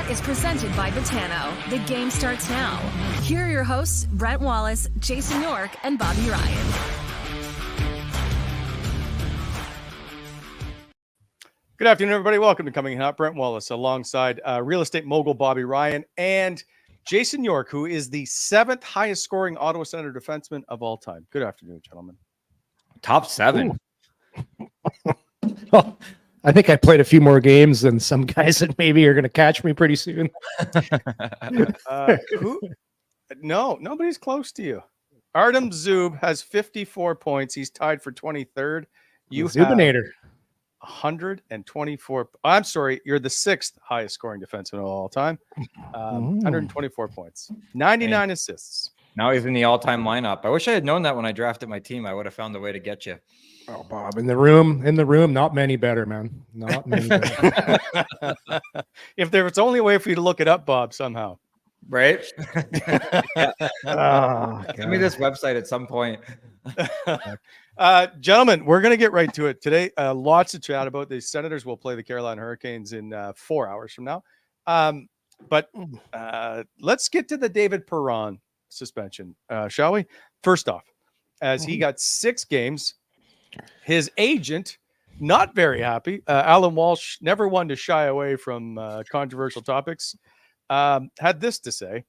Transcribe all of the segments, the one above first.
Shot is presented by Botano. The game starts now. Here are your hosts, Brent Wallace, Jason York, and Bobby Ryan. Good afternoon, everybody. Welcome to Coming In Hot. Brent Wallace alongside real estate mogul Bobby Ryan and Jason York, who is the 7th highest scoring Ottawa Senator defenseman of all time. Good afternoon, gentlemen. Top 7. Well, I think I played a few more games than some guys that maybe are going to catch me pretty soon. No, nobody's close to you. Artem Zub has 54 points. He's tied for 23rd. You Zubinator. 124. I'm sorry, you're the 6th highest scoring defenseman of all time. 124 points, 99 assists. Now he's in the all-time lineup. I wish I had known that when I drafted my team. I would have found a way to get you. Oh, Bob, in the room, not many better, man. Not many better. If there was only a way for you to look it up, Bob, somehow. Right? Oh, Send me this website at some point. Gentlemen, we're going to get right to it today. Lots to chat about. The Senators will play the Carolina Hurricanes in 4 hours from now. But let's get to the David Perron suspension, shall we? First off, as he got 6 games, his agent, not very happy. Alan Walsh, never one to shy away from controversial topics, had this to say.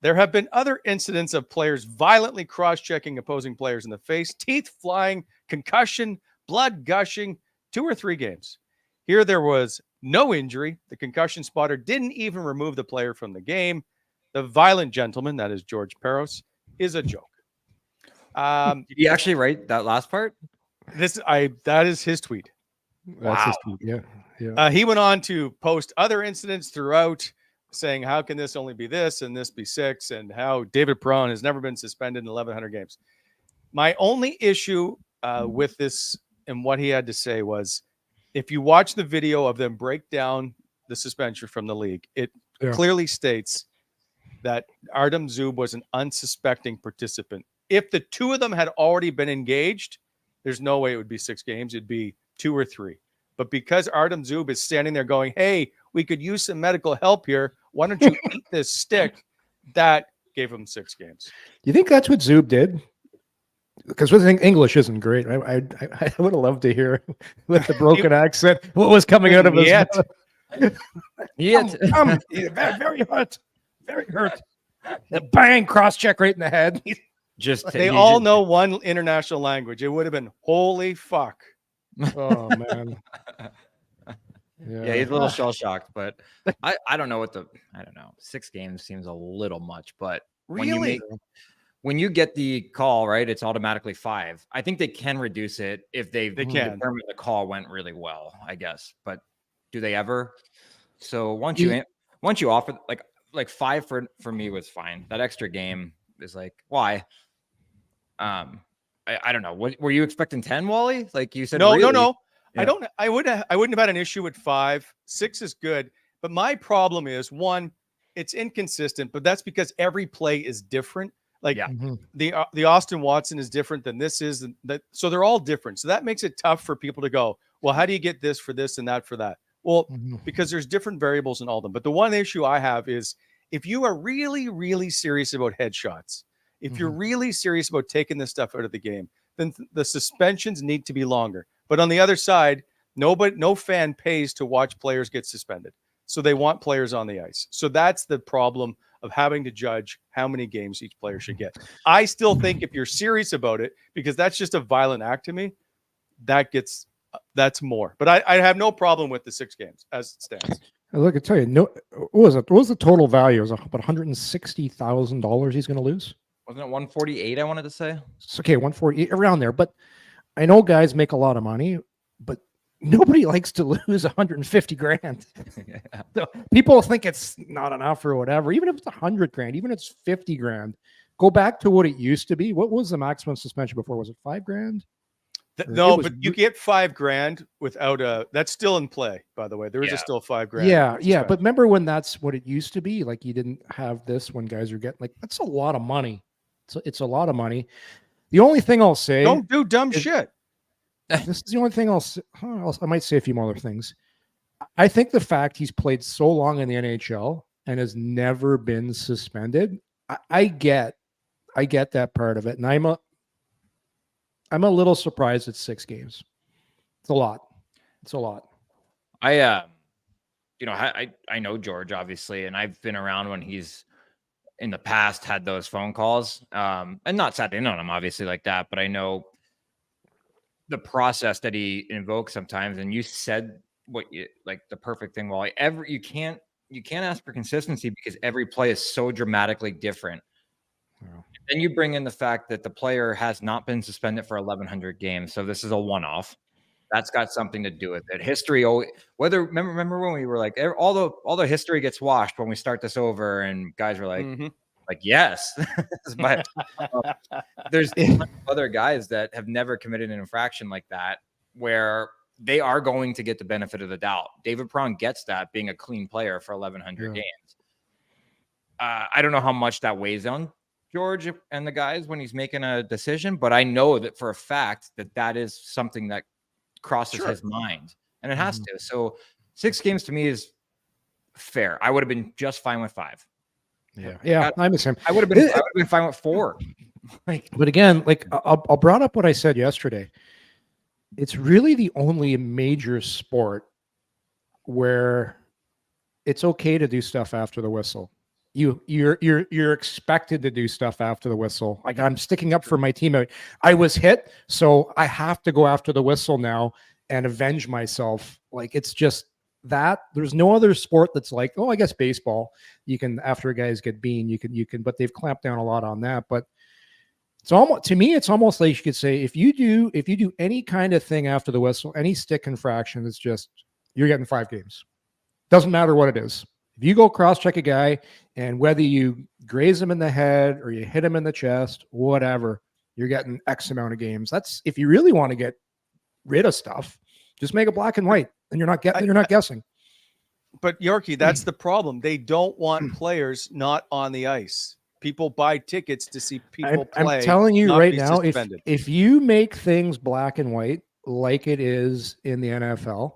There have been other incidents of players violently cross-checking opposing players in the face, teeth flying, concussion, blood gushing, 2 or 3 games. Here there was no injury. The concussion spotter didn't even remove the player from the game. The violent gentleman, that is George Peros, is a joke. Did he actually write that last part? That is his tweet. That's his tweet. Yeah. He went on to post other incidents throughout, saying how can this only be this and this be 6, and how David Perron has never been suspended in 1,100 games. My only issue with this and what he had to say was, if you watch the video of them break down the suspension from the league, it clearly states that Artem Zub was an unsuspecting participant. If the 2 of them had already been engaged, there's no way it would be 6 games. It'd be 2 or 3. But because Artem Zub is standing there going, hey, we could use some medical help here, why don't you eat this stick? That gave him 6 games. Do you think that's what Zub did? Because English isn't great. I would have loved to hear with the broken accent what was coming out of his mouth. Very hurt. Very hurt. The bang, cross-check right in the head. They all know one international language. It would have been holy fuck. Oh, man. Yeah, he's a little shell-shocked, but I don't know 6 games seems a little much, but really, when you get the call, right, it's automatically 5. I think they can reduce it if they can determine the call went really well, I guess. But do they ever? So once you offer like 5 for me was fine. That extra game is like, why? I don't know. What were you expecting? 10, Wally? Like you said? No. Yeah. I wouldn't have had an issue with 5. 6 is good. But my problem is, 1, it's inconsistent, but that's because every play is different. Like the Austin Watson is different than this is. So they're all different. So that makes it tough for people to go, well, how do you get this for this and that for that? Well, because there's different variables in all of them. But the one issue I have is, if you are really, really serious about headshots, if you're really serious about taking this stuff out of the game, then the suspensions need to be longer. But on the other side, no fan pays to watch players get suspended. So they want players on the ice. So that's the problem of having to judge how many games each player should get. I still think if you're serious about it, because that's just a violent act to me, that's more. But I have no problem with the 6 games as it stands. Look, I tell you, what was the total value? It was about $160,000 he's going to lose. Wasn't it 148? I wanted to say. It's okay, 148 around there. But I know guys make a lot of money, but nobody likes to lose 150 grand. So people think it's not enough or whatever. Even if it's 100 grand, even if it's 50 grand, go back to what it used to be. What was the maximum suspension before? Was it 5 grand? No, but you get 5 grand without that's still in play, by the way. There is still 5 grand. Yeah. But remember when that's what it used to be? Like, you didn't have this when guys are getting, like, that's a lot of money. So it's a lot of money. The only thing I'll say, don't do dumb shit. This is the only thing I might say a few more other things. I think the fact he's played so long in the NHL and has never been suspended, I get that part of it, and I'm a little surprised it's 6 games. It's a lot. I know George, obviously, and I've been around when he's in the past had those phone calls, and not sat in on him, obviously, like that, but I know the process that he invokes sometimes. And you said the perfect thing. Well, you can't ask for consistency because every play is so dramatically different. Yeah. Then you bring in the fact that the player has not been suspended for 1,100 games, so this is a one-off. That's got something to do with it. History, remember when we were like, all the history gets washed when we start this over, and guys were like, yes, but there's other guys that have never committed an infraction like that, where they are going to get the benefit of the doubt. David Perron gets that, being a clean player for 1,100 games. I don't know how much that weighs on George and the guys when he's making a decision, but I know that for a fact that is something that crosses his mind, and it has to. So 6 games to me is fair. I would have been just fine with 5. Yeah, I'm the same. I would have been fine with 4. But again, I'll brought up what I said yesterday. It's really the only major sport where it's okay to do stuff after the whistle. You're expected to do stuff after the whistle. Like, I'm sticking up for my teammate. I was hit, so I have to go after the whistle now and avenge myself. Like, it's just that. There's no other sport that's like, I guess baseball. You can, after guys get beaten, you can, but they've clamped down a lot on that. But it's almost, to me, it's almost like you could say, if you do any kind of thing after the whistle, any stick infraction, it's just, you're getting 5 games. Doesn't matter what it is. If you go cross-check a guy, and whether you graze him in the head or you hit him in the chest, whatever, you're getting X amount of games. That's, if you really want to get rid of stuff, just make it black and white, and you're not guessing. But Yorkie, that's the problem. They don't want players not on the ice. People buy tickets to see people play. I'm telling you right now, if you make things black and white like it is in the NFL,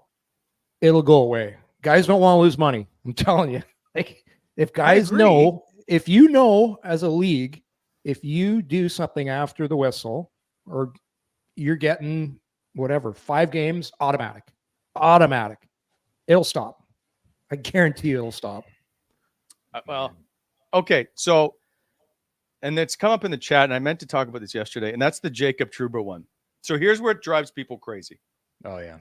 it'll go away. Guys don't want to lose money. I'm telling you. Like, if guys know, if you know as a league, if you do something after the whistle, or you're getting whatever, 5 games, automatic. It'll stop. I guarantee you it'll stop. Well, okay. So, and it's come up in the chat, and I meant to talk about this yesterday, and that's the Jacob Trouba one. So here's where it drives people crazy. Oh, yeah.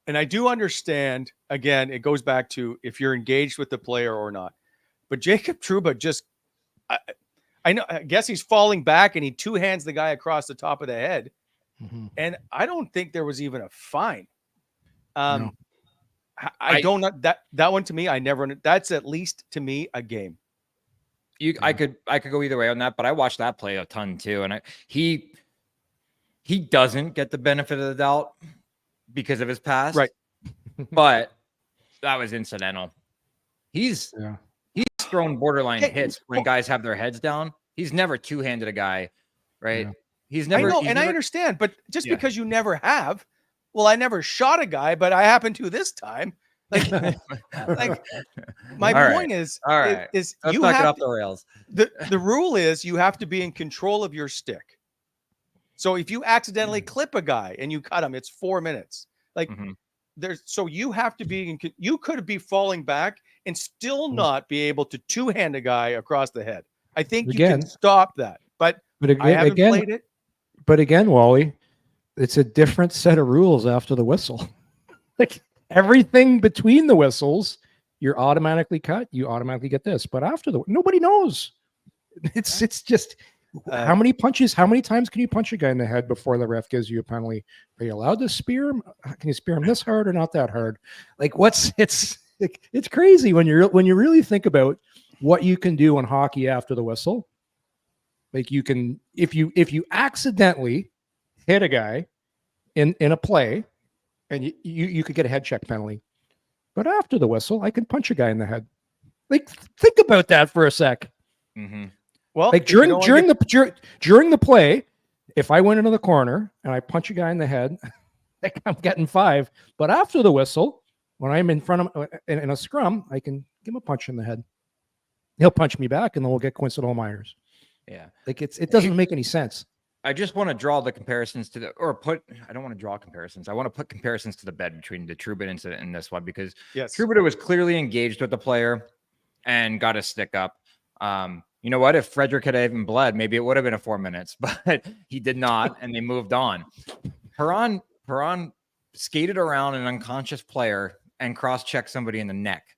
And I do understand, again, it goes back to if you're engaged with the player or not. But Jacob Trouba just, I guess he's falling back and he 2-hands the guy across the top of the head. Mm-hmm. And I don't think there was even a fine. No. I don't know that one to me. That's at least to me a game. I could go either way on that, but I watched that play a ton too. And he doesn't get the benefit of the doubt because of his past, right? But that was incidental. He's thrown borderline hits when guys have their heads down. He's never 2-handed a guy, right? Yeah. He's never. I understand, but just because you never have, well, I never shot a guy, but I happen to this time. Like my point is let's you knock have it off the rails. The rule is you have to be in control of your stick. So if you accidentally clip a guy and you cut him, it's 4 minutes. Like so you have to be you could be falling back and still not be able to 2-hand a guy across the head. I think you can stop that, but I haven't played it. But again, Wally, it's a different set of rules after the whistle. Like, everything between the whistles, you're automatically cut. You automatically get this, but after nobody knows. It's just how many punches? How many times can you punch a guy in the head before the ref gives you a penalty? Are you allowed to spear him? Can you spear him this hard or not that hard? Like, it's crazy when you really think about what you can do in hockey after the whistle. Like, you can, if you accidentally hit a guy in a play, and you could get a head check penalty, but after the whistle, I can punch a guy in the head. Like, think about that for a sec. Mm-hmm. Well, like during the play, if I went into the corner and I punch a guy in the head, like, I'm getting 5. But after the whistle, When I'm in front of in a scrum, I can give him a punch in the head. He'll punch me back, and then we'll get coincidental minors. Yeah, like it doesn't make any sense. I just want to draw the comparisons to I don't want to draw comparisons. I want to put comparisons to the bed between the Trouba incident and this one, because Trouba was clearly engaged with the player and got his stick up. You know what? If Frederick had even bled, maybe it would have been a 4 minutes, but he did not, and they moved on. Perron skated around an unconscious player and cross-checked somebody in the neck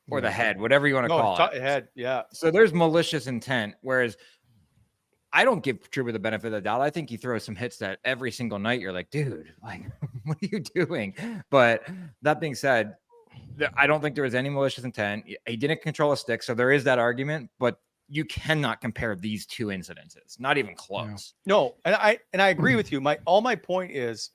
or the head, whatever you want to call it. Head, yeah. So there's malicious intent, whereas I don't give Trouba the benefit of the doubt. I think he throws some hits that every single night you're like, dude, like, what are you doing? But that being said, I don't think there was any malicious intent. He didn't control a stick, so there is that argument, but you cannot compare these two incidences. Not even close. No, and I agree with you. My point is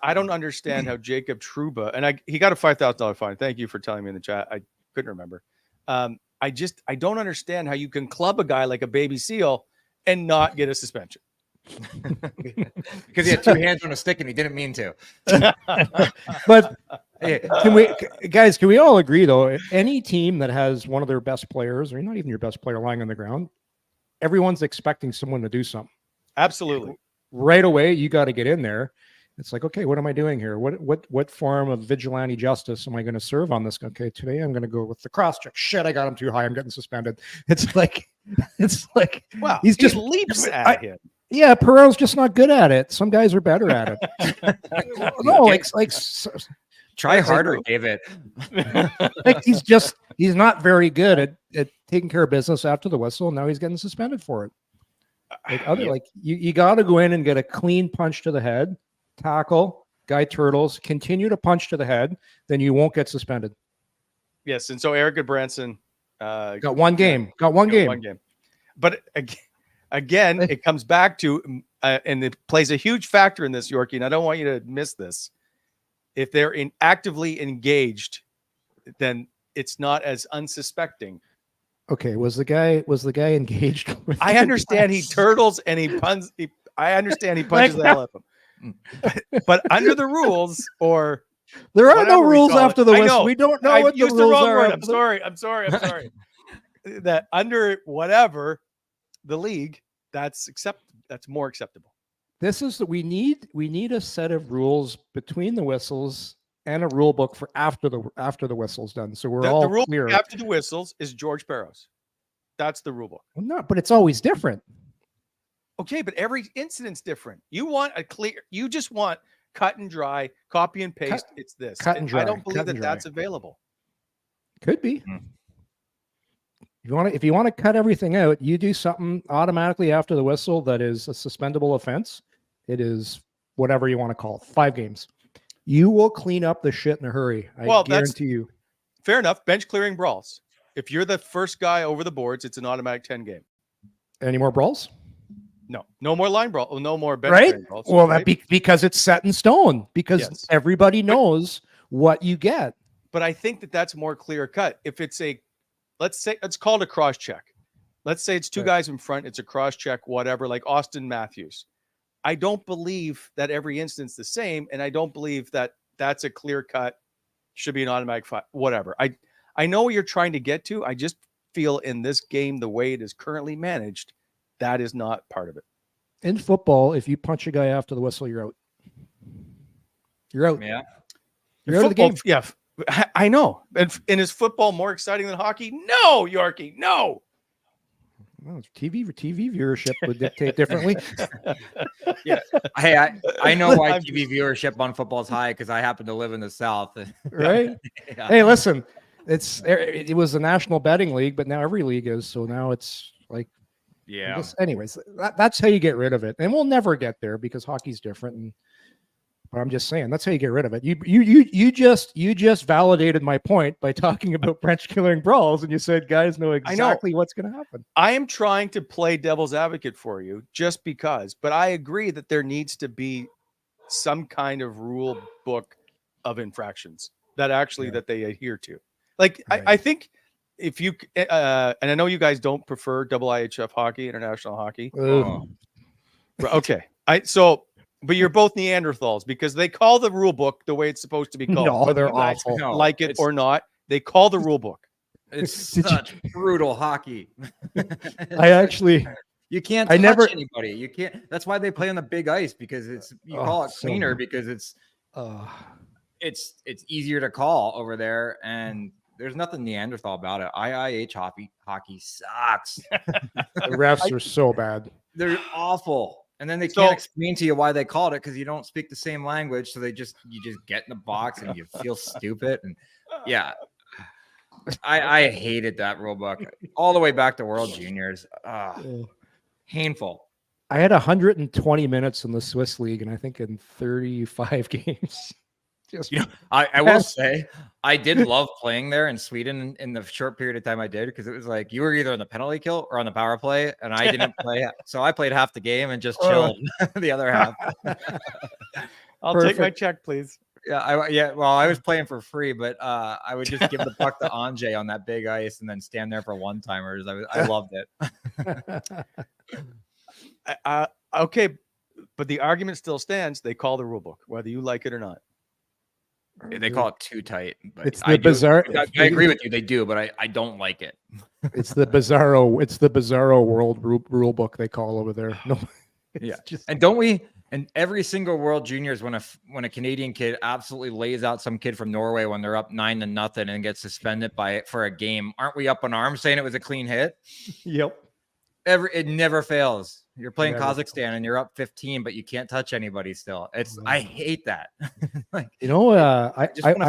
I don't understand how Jacob Trouba, and he got a $5,000 fine. Thank you for telling me in the chat. I couldn't remember. I don't understand how you can club a guy like a baby seal and not get a suspension. Because he had two hands on a stick and he didn't mean to. But can we all agree though? Any team that has one of their best players, or not even your best player, lying on the ground, everyone's expecting someone to do something. Absolutely. Right away, you got to get in there. It's like, okay, what am I doing here? What form of vigilante justice am I going to serve on this? Okay, today I'm going to go with the cross check. Shit, I got him too high. I'm getting suspended. It's like, wow, he leaps at him. Yeah, Perron's just not good at it. Some guys are better at it. No, try harder, David. He's not very good at taking care of business after the whistle. And now he's getting suspended for it. You got to go in and get a clean punch to the head, tackle, guy turtles, continue to punch to the head, then you won't get suspended. Yes, and so Eric Goodbranson got one game. But again, it comes back to, and it plays a huge factor in this, Yorkie, and I don't want you to miss this. If they're actively engaged, then it's not as unsuspecting. Okay, was the guy engaged? I understand he turtles and he punts. I understand he punches the hell out of him. But under the rules, or there are no rules after the whistle. We don't know what the rules are. I'm sorry. That under whatever the league, that's more acceptable. This is we need a set of rules between the whistles and a rule book for after the whistle's done. So we're all the rule clear. After the whistles is George Perros. That's the rule book. Well, no, but it's always different. Okay, but every incident's different. You just want cut and dry, copy and paste. It's this. Cut and dry. I don't believe that's available. Could be. If you want to cut everything out, you do something automatically after the whistle that is a suspendable offense. It is whatever you want to call it, 5 games. You will clean up the shit in a hurry. I guarantee you. Fair enough. Bench clearing brawls. If you're the first guy over the boards, it's an automatic 10 game. Any more brawls? No more line brawl. No more bench clearing brawls. Well, because it's set in stone. Because everybody knows what you get. But I think that's more clear cut. If it's let's call it a cross check. Let's say it's two guys in front. It's a cross check, whatever, like Austin Matthews. I don't believe that every instance the same, and I don't believe that that's a clear cut, should be an automatic fight, whatever. I know what you're trying to get to. I just feel in this game, the way it is currently managed, that is not part of it. In football, if you punch a guy after the whistle, you're out. You're out. Yeah. You're out of the game. Yeah, I know. And is football more exciting than hockey? No, Yorkie, no. Well, TV viewership would dictate differently. Yeah. Hey, I know why TV viewership on football is high, because I happen to live in the South. Right? Yeah. Hey, listen, it was a national betting league, but now every league is. So now it's like, yeah. Anyways, that's how you get rid of it, and we'll never get there because hockey's different. But I'm just saying that's how you get rid of it. You just validated my point by talking about Brent clearing brawls, and you said guys know exactly what's going to happen. I am trying to play devil's advocate for you just because, but I agree that there needs to be some kind of rule book of infractions that they adhere to. Like right. I think if you and I know you guys don't prefer IHF hockey, international hockey. Oh. Okay, so But you're both Neanderthals because they call the rule book the way it's supposed to be called. No, Whether they're you guys awful. like it or not, they call the rule book. It's such brutal hockey. You can't touch anybody. You can't. That's why they play on the big ice, because you call it cleaner because it's easier to call over there, and there's nothing Neanderthal about it. IIH hockey sucks. The refs are so bad. They're awful. And then they can't explain to you why they called it because you don't speak the same language. So you just get in the box and you feel stupid. And yeah, I hated that rule book all the way back to World Juniors. Painful. I had 120 minutes in the Swiss League, and I think in 35 games. I will say I did love playing there in Sweden in the short period of time I did, because it was like you were either on the penalty kill or on the power play, and I didn't play. So I played half the game and just chilled the other half. I'll take my check, please. Yeah. Well, I was playing for free, but I would just give the puck to Anjay on that big ice and then stand there for one timers. I loved it. Okay, but the argument still stands. They call the rule book, whether you like it or not. They call it too tight. But it's the bizarre. I agree with you. They do, but I don't like it. It's the bizarro world rule book they call over there. No, and don't we? And every single World Juniors, when a Canadian kid absolutely lays out some kid from Norway when they're up 9-0 and gets suspended for a game, aren't we up in arms saying it was a clean hit? Yep. It never fails. You're playing Kazakhstan and you're up 15, but you can't touch anybody still. I hate that. I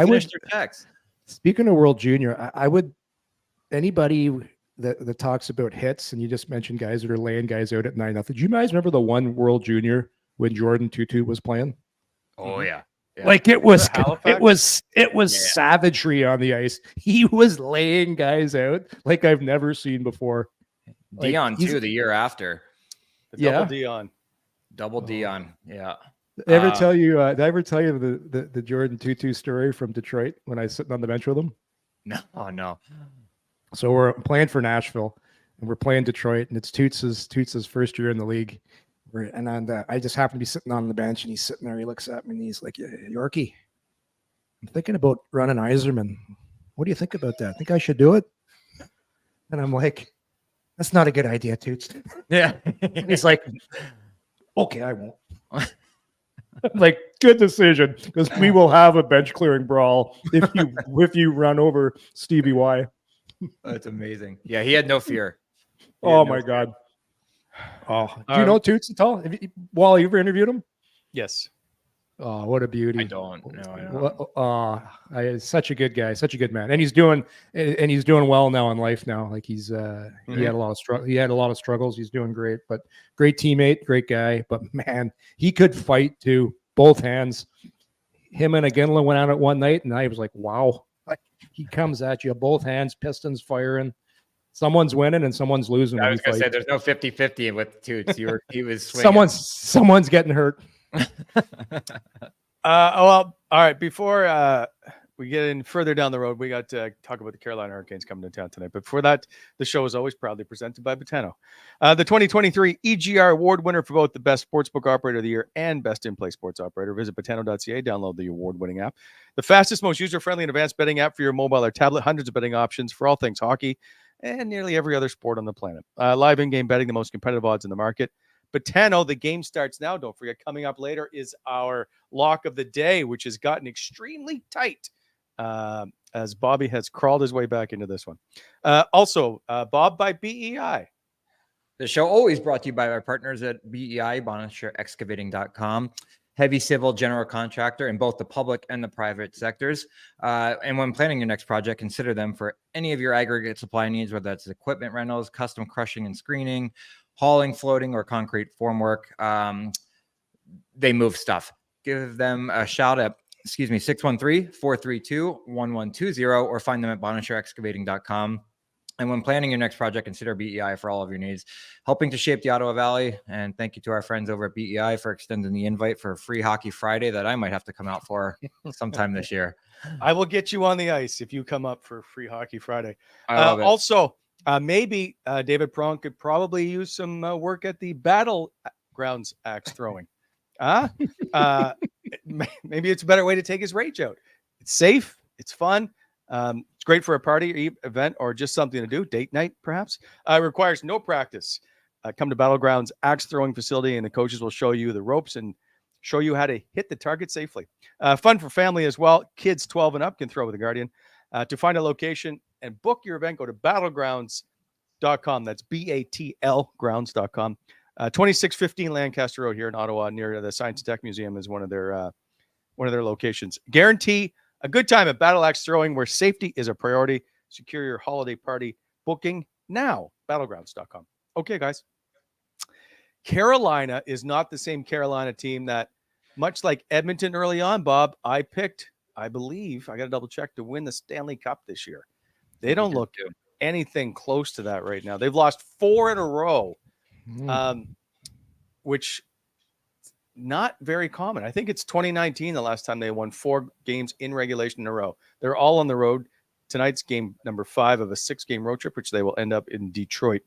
would their checks. Speaking of World Junior, I would, anybody that talks about hits, and you just mentioned guys that are laying guys out at 9-0. Do you guys remember the one World Junior when Jordan Tutu was playing? Oh yeah. Like it was savagery on the ice. He was laying guys out like I've never seen before. Dion too, the year after. Double Dion. Yeah. Did I ever tell you the Jordan Tutu story from Detroit when I was sitting on the bench with him? No. Oh no. So we're playing for Nashville and we're playing Detroit, and it's Toots' first year in the league. I just happen to be sitting on the bench, and he's sitting there. He looks at me and he's like, Yorkie, I'm thinking about running Yzerman. What do you think about that? Think I should do it? And I'm like, that's not a good idea, Toots. Yeah. He's like, okay, I won't. I'm like, good decision, because we will have a bench clearing brawl if you run over Stevie Y. That's amazing. Yeah, he had no fear. My God. Oh, do you know Toots at all? Wally, you ever interviewed him? Yes. Oh, what a beauty! I don't. No, I don't. Such a good guy, such a good man, and he's doing well now in life. Now, like he had a lot of struggles. He's doing great, but great teammate, great guy. But man, he could fight too, both hands. Him and Aginla went out at one night, and I was like, wow, like, he comes at you, both hands, pistons firing. Someone's winning and somene's losing. I was going to say there's no 50-50 with Toots. He was swinging. Someone's getting hurt. All right. Before we get in further down the road, we got to talk about the Carolina Hurricanes coming to town tonight. But before that, the show is always proudly presented by Botano. The 2023 EGR Award winner for both the Best Sportsbook Operator of the Year and Best In-Play Sports Operator. Visit Botano.ca, download the award-winning app. The fastest, most user-friendly and advanced betting app for your mobile or tablet. Hundreds of betting options for all things hockey and nearly every other sport on the planet. Live in-game betting, the most competitive odds in the market. Botano, the game starts now. Don't forget, coming up later is our lock of the day, which has gotten extremely tight as Bobby has crawled his way back into this one. Also, Bob by BEI. The show always brought to you by our partners at BEI, BonnecherExcavating.com. Heavy civil general contractor in both the public and the private sectors. And when planning your next project, consider them for any of your aggregate supply needs, whether that's equipment rentals, custom crushing and screening, hauling, floating, or concrete formwork. They move stuff. Give them a shout at 613-432-1120 or find them at BonnecherExcavating.com. And when planning your next project, consider BEI for all of your needs, helping to shape the Ottawa Valley. And thank you to our friends over at BEI for extending the invite for a free Hockey Friday that I might have to come out for sometime this year. I will get you on the ice if you come up for free Hockey Friday. I love it. Also, maybe David Perron could probably use some work at the Battlegrounds axe throwing. Maybe it's a better way to take his rage out. It's safe. It's fun. It's great for a party event or just something to do. Date night, perhaps. It requires no practice. Come to Battlegrounds axe throwing facility, and the coaches will show you the ropes and show you how to hit the target safely. Fun for family as well. Kids 12 and up can throw with a guardian. To find a location and book your event, go to battlegrounds.com. That's BATL grounds.com. 2615 Lancaster Road here in Ottawa, near the Science and Tech Museum, is one of their locations. Guarantee a good time at Battle Axe Throwing, where safety is a priority. Secure your holiday party booking now. Battlegrounds.com. Okay, guys. Carolina is not the same Carolina team that, much like Edmonton early on, Bob, I picked, I believe, I got to double check, to win the Stanley Cup this year. They don't look anything close to that right now. They've lost 4 in a row, which not very common. I think it's 2019 the last time they won 4 games in regulation in a row. They're all on the road. Tonight's game number 5 of a 6-game road trip, which they will end up in Detroit.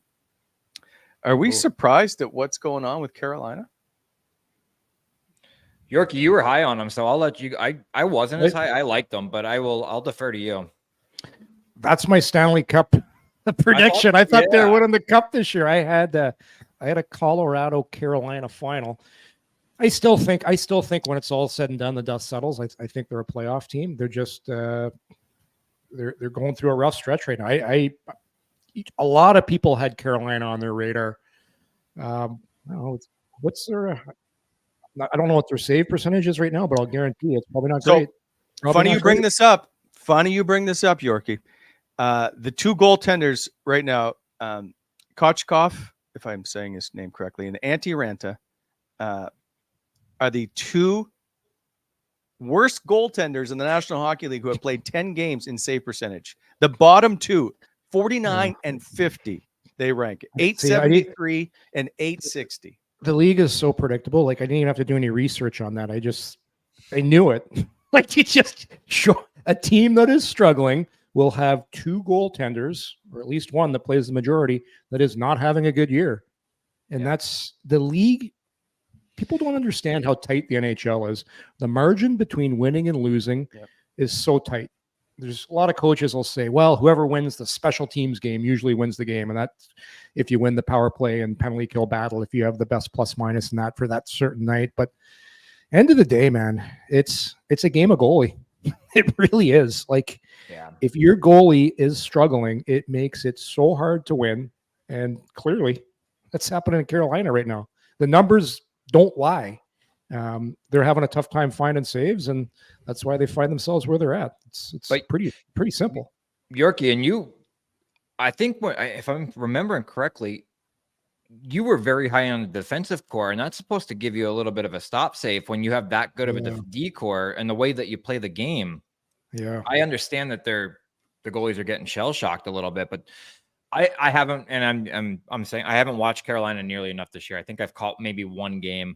Are we surprised at what's going on with Carolina? Yorkie, you were high on them, so I'll let you. I wasn't as high. I liked them, but I'll defer to you. That's my Stanley Cup prediction. I thought they were winning the Cup this year. I had a Colorado Carolina final. I still think when it's all said and done, the dust settles. I think they're a playoff team. They're just they're going through a rough stretch right now. A lot of people had Carolina on their radar. I don't know, what's their? I don't know what their save percentage is right now, but I'll guarantee it's probably not great. Funny you bring this up, Yorkie. The 2 goaltenders right now, Kochkov, if I'm saying his name correctly, and Antti Ranta, are the 2 worst goaltenders in the National Hockey League who have played 10 games in save percentage. The bottom 2. 49 and 50, they rank 873 and 860. The league is so predictable. Like, I didn't even have to do any research on that. I knew it. Like, you just show a team that is struggling will have 2 goaltenders, or at least one that plays the majority, that is not having a good year. And that's the league. People don't understand how tight the NHL is. The margin between winning and losing is so tight. There's a lot of coaches will say, well, whoever wins the special teams game usually wins the game. And that's if you win the power play and penalty kill battle, if you have the best plus minus in that for that certain night. But end of the day, man, it's a game of goalie. It really is. Like, if your goalie is struggling, it makes it so hard to win. And clearly that's happening in Carolina right now. The numbers don't lie. They're having a tough time finding saves, and that's why they find themselves where they're at. It's pretty simple. Yorkie, and you, I think if I'm remembering correctly, you were very high on the defensive core, and that's supposed to give you a little bit of a stop safe when you have that good of a D core and the way that you play the game. Yeah, I understand that the goalies are getting shell shocked a little bit, but I haven't, and I'm saying I haven't watched Carolina nearly enough this year. I think I've caught maybe 1 game.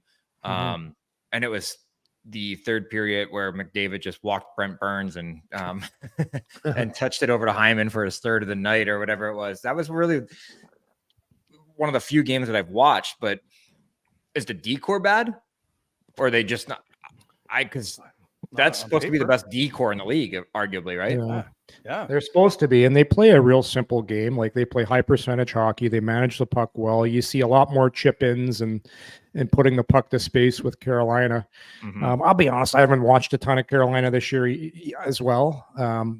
And it was the 3rd period where McDavid just walked Brent Burns and and touched it over to Hyman for his 3rd of the night or whatever it was. That was really one of the few games that I've watched. But is the D-core bad, or are they just not? Because that's supposed to be the best D-core in the league, arguably, right? Yeah, they're supposed to be, and they play a real simple game. Like, they play high percentage hockey. They manage the puck well. You see a lot more chip-ins and putting the puck to space with Carolina. I'll be honest, I haven't watched a ton of Carolina this year as well,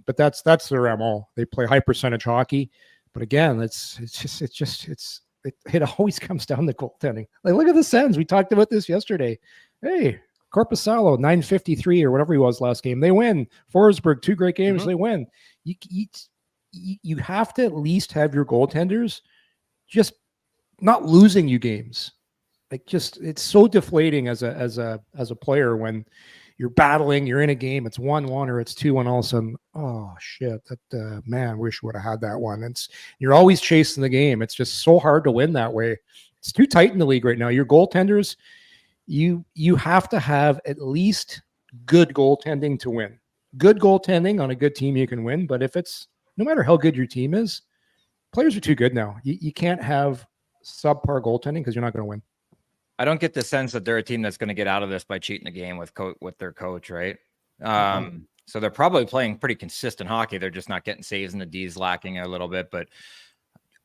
but that's their MO. They play high percentage hockey, but again, it always comes down to goaltending. Like, look at the Sens. We talked about this yesterday. Hey, Korpisalo, 953 or whatever he was last game. They win. Forsberg, 2 great games. They win. You have to at least have your goaltenders just not losing you games. Like, just, it's so deflating as a player when you're battling, you're in a game, it's 1-1 or it's 2-1, all of a sudden, oh shit, that man, wish would have had that one. You're always chasing the game. It's just so hard to win that way. It's too tight in the league right now. Your goaltenders, you have to have at least good goaltending to win. Good goaltending on a good team, you can win. But if it's, no matter how good your team is, players are too good now. You can't have subpar goaltending because you're not going to win. I don't get the sense that they're a team that's going to get out of this by cheating the game with their coach, right? So they're probably playing pretty consistent hockey. They're just not getting saves, and the D's lacking a little bit. But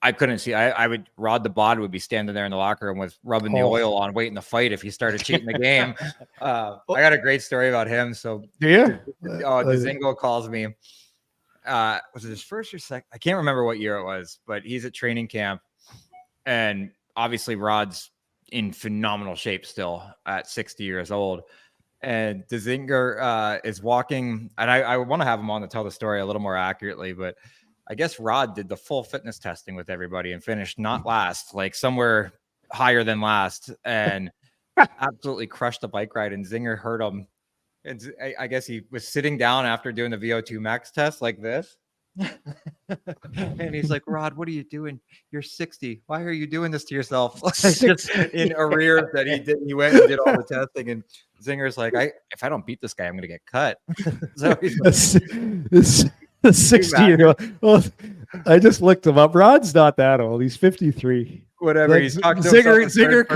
I couldn't see. Rod the Bod would be standing there in the locker room with rubbing the oil on, waiting to fight if he started cheating the game. I got a great story about him. So Dzingel calls me. Was it his first or second? I can't remember what year it was, but he's at training camp, and obviously Rod's in phenomenal shape still at 60 years old. And Dzingel is walking, and I want to have him on to tell the story a little more accurately, but I guess Rod did the full fitness testing with everybody and finished not last, like somewhere higher than last, and absolutely crushed the bike ride. And Zinger hurt him. And I guess he was sitting down after doing the VO2 max test like this. And he's like, Rod, what are you doing? You're 60. Why are you doing this to yourself? Just in arrears that he went and did all the testing. And Zinger's like, if I don't beat this guy, I'm gonna get cut. So he's like, this 60-year-old. Well, I just looked him up. Rod's not that old. He's 53. Whatever. Like, He's talking to Zinger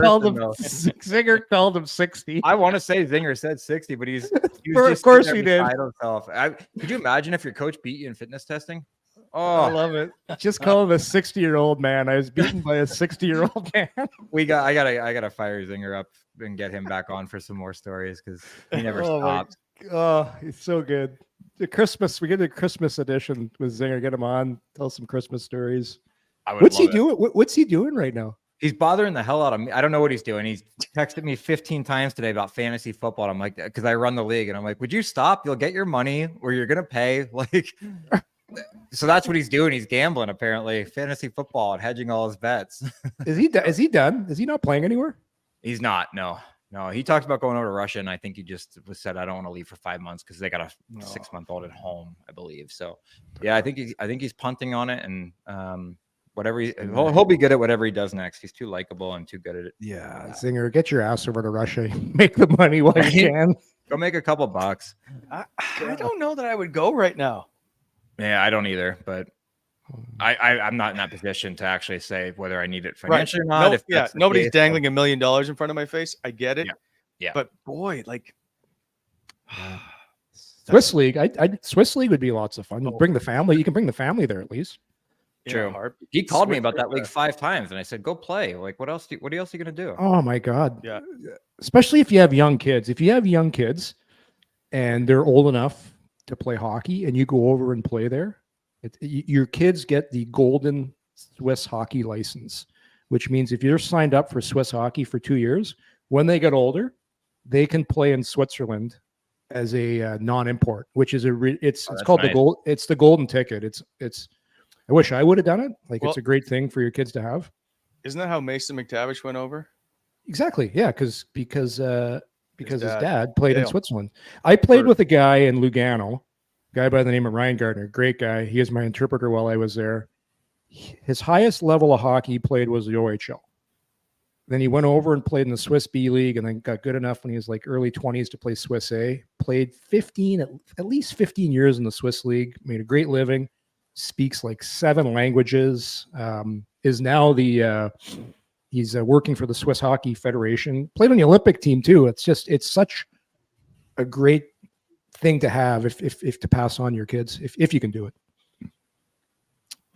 called him 60. I want to say Zinger said 60, but he's of course he did. Could you imagine if your coach beat you in fitness testing? Oh, I love it. Just call him a 60-year-old man. I was beaten by a 60-year-old man. I gotta fire Zinger up and get him back on for some more stories because he never stops. Oh, he's so good. We get a Christmas edition with Zinger. Get him on, tell some Christmas stories. What's he doing? What's he doing right now? He's bothering the hell out of me. I don't know what he's doing. He's texted me 15 times today about fantasy football. I'm like, because I run the league, and I'm like, would you stop? You'll get your money, or you're gonna pay. Like, so that's what he's doing. He's gambling, apparently, fantasy football and hedging all his bets. Is he done? Is he not playing anywhere? He's not. No. He talks about going over to Russia, and I think he just said, I don't want to leave for 5 months because they got a 6-month-old at home, I believe. So, yeah, I think he's punting on it, and whatever he'll be good at whatever he does next. He's too likable and too good at it. Yeah, Zinger, get your ass over to Russia. Make the money while you can. Go make a couple bucks. I don't know that I would go right now. Yeah, I don't either, but I'm not in that position to actually say whether I need it financially or not. Nobody's dangling $1 million in front of my face. I get it. Yeah. But boy, like Swiss League. Swiss League would be lots of fun. Bring the family. You can bring the family there at least. True. He called me about that league 5 times, and I said, "Go play." Like, what else are you gonna do? Oh my God. Yeah. Especially if you have young kids. If you have young kids, and they're old enough to play hockey, and you go over and play there, your kids get the golden Swiss hockey license, which means if you're signed up for Swiss hockey for 2 years, when they get older, they can play in Switzerland as a non-import, which is it's called nice. It's the golden ticket. It's. I wish I would have done it. It's a great thing for your kids to have. Isn't that how Mason McTavish went over? Exactly. Yeah, because his dad played in Switzerland. I played with a guy in Lugano, a guy by the name of Ryan Gardner, great guy. He was my interpreter while I was there. His highest level of hockey he played was the OHL. Then he went over and played in the Swiss B League, and then got good enough when he was like early 20s to play Swiss A. Played at least 15 years in the Swiss League, made a great living. Speaks like 7 languages, is now he's working for the Swiss Hockey Federation, played on the Olympic team too. It's such a great thing to have if to pass on your kids, if you can do it.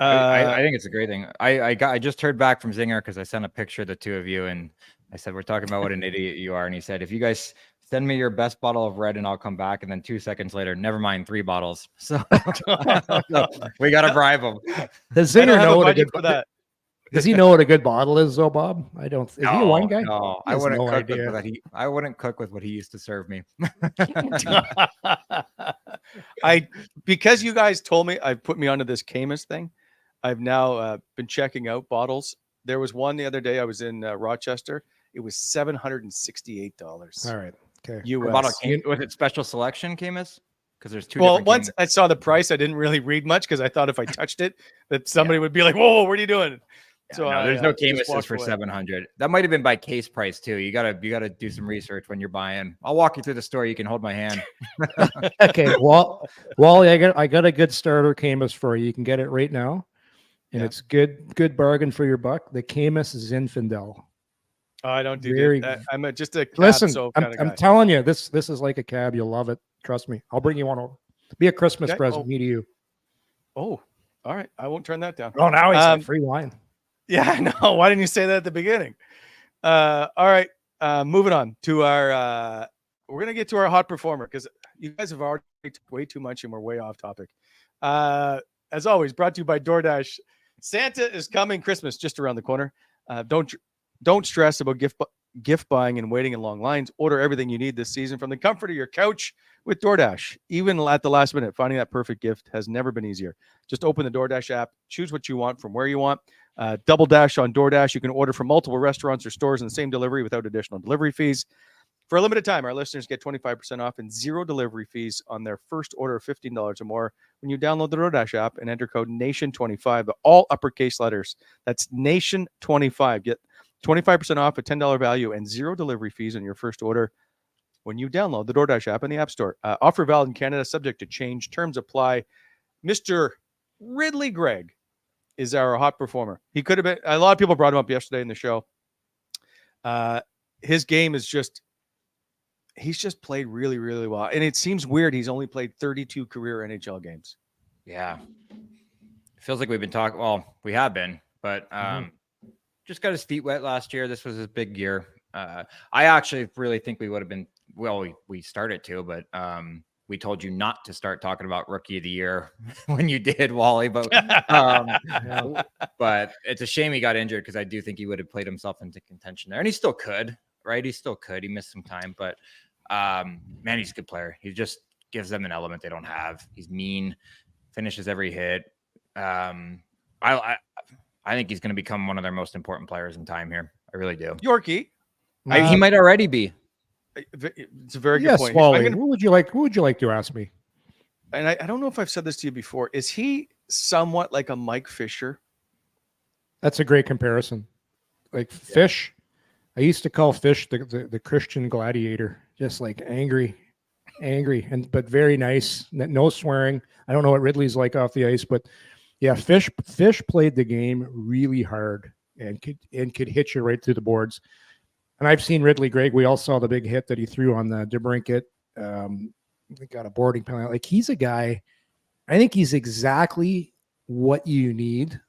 I think it's a great thing. I just heard back from Zinger because I sent a picture of the two of you, and I said, we're talking about what an idiot you are. And he said, if you guys send me your best bottle of red and I'll come back. And then 2 seconds later, never mind, 3 bottles. So we got to bribe him. Does Zinger know what a good for that? Does he know what a good bottle is, though, Bob? I don't. Is he a wine guy? No, I wouldn't cook with what I wouldn't cook with what he used to serve me. Because you guys told me, put me onto this Camus thing. I've now been checking out bottles. There was one the other day. I was in Rochester. It was $768. All right. Okay. US. Was it special selection, Camus? Because there's 2. Well, once I saw the price, I didn't really read much because I thought if I touched it, that somebody would be like, "Whoa, what are you doing?" Yeah, so there's no Camuses for 700. That might have been by case price too. You gotta do some research when you're buying. I'll walk you through the store. You can hold my hand. Okay. Wally, I got a good starter Camus for you. You can get it right now, and it's good bargain for your buck. The Camus Zinfandel. Oh, I don't do Very that. I'm just a cab listen. soap kind of guy. I'm telling you, this is like a cab. You'll love it. Trust me. I'll bring you one over. Be a Christmas present. Me to you. Oh, all right. I won't turn that down. Oh, now he's free wine. Yeah, no. Why didn't you say that at the beginning? All right. Moving on to our. We're gonna get to our hot performer because you guys have already talked way too much and we're way off topic. As always, brought to you by DoorDash. Santa is coming. Christmas just around the corner. Don't stress about gift buying and waiting in long lines. Order everything you need this season from the comfort of your couch with DoorDash. Even at the last minute, finding that perfect gift has never been easier. Just open the DoorDash app, choose what you want from where you want. Double Dash on DoorDash. You can order from multiple restaurants or stores in the same delivery without additional delivery fees. For a limited time, our listeners get 25% off and zero delivery fees on their first order of $15 or more when you download the DoorDash app and enter code NATION25, all uppercase letters. That's NATION25. Get 25% off a $10 value and zero delivery fees on your first order when you download the DoorDash app in the App Store. Offer valid in Canada, subject to change. Terms apply. Mr. Ridly Greig is our hot performer. He could have been, a lot of people brought him up yesterday in the show. His game is just, he's just played really, really well. And it seems weird. He's only played 32 career NHL games. Yeah. It feels like we've been talking. Well, we have been, but just got his feet wet last year. This was his big year. I actually really think we would have been, well, we started to, but we told you not to start talking about rookie of the year when you did, Wally. But but it's a shame he got injured because I do think he would have played himself into contention there. And he still could, right? He still could. He missed some time, but man, he's a good player. He just gives them an element they don't have. He's mean, finishes every hit. I think he's going to become one of their most important players in time here. I really do. Yorkie. He might already be. It's a very good point. Wally, who would you like to ask me? And I don't know if I've said this to you before. Is he somewhat like a Mike Fisher? That's a great comparison. Like Fish, I used to call Fish the Christian gladiator, just like angry, but very nice. No swearing. I don't know what Ridley's like off the ice, but yeah, Fish played the game really hard and could hit you right through the boards. And I've seen Ridly Greig. We all saw the big hit that he threw on the DeBrincat. He got a boarding penalty. Like, he's a guy, I think he's exactly what you need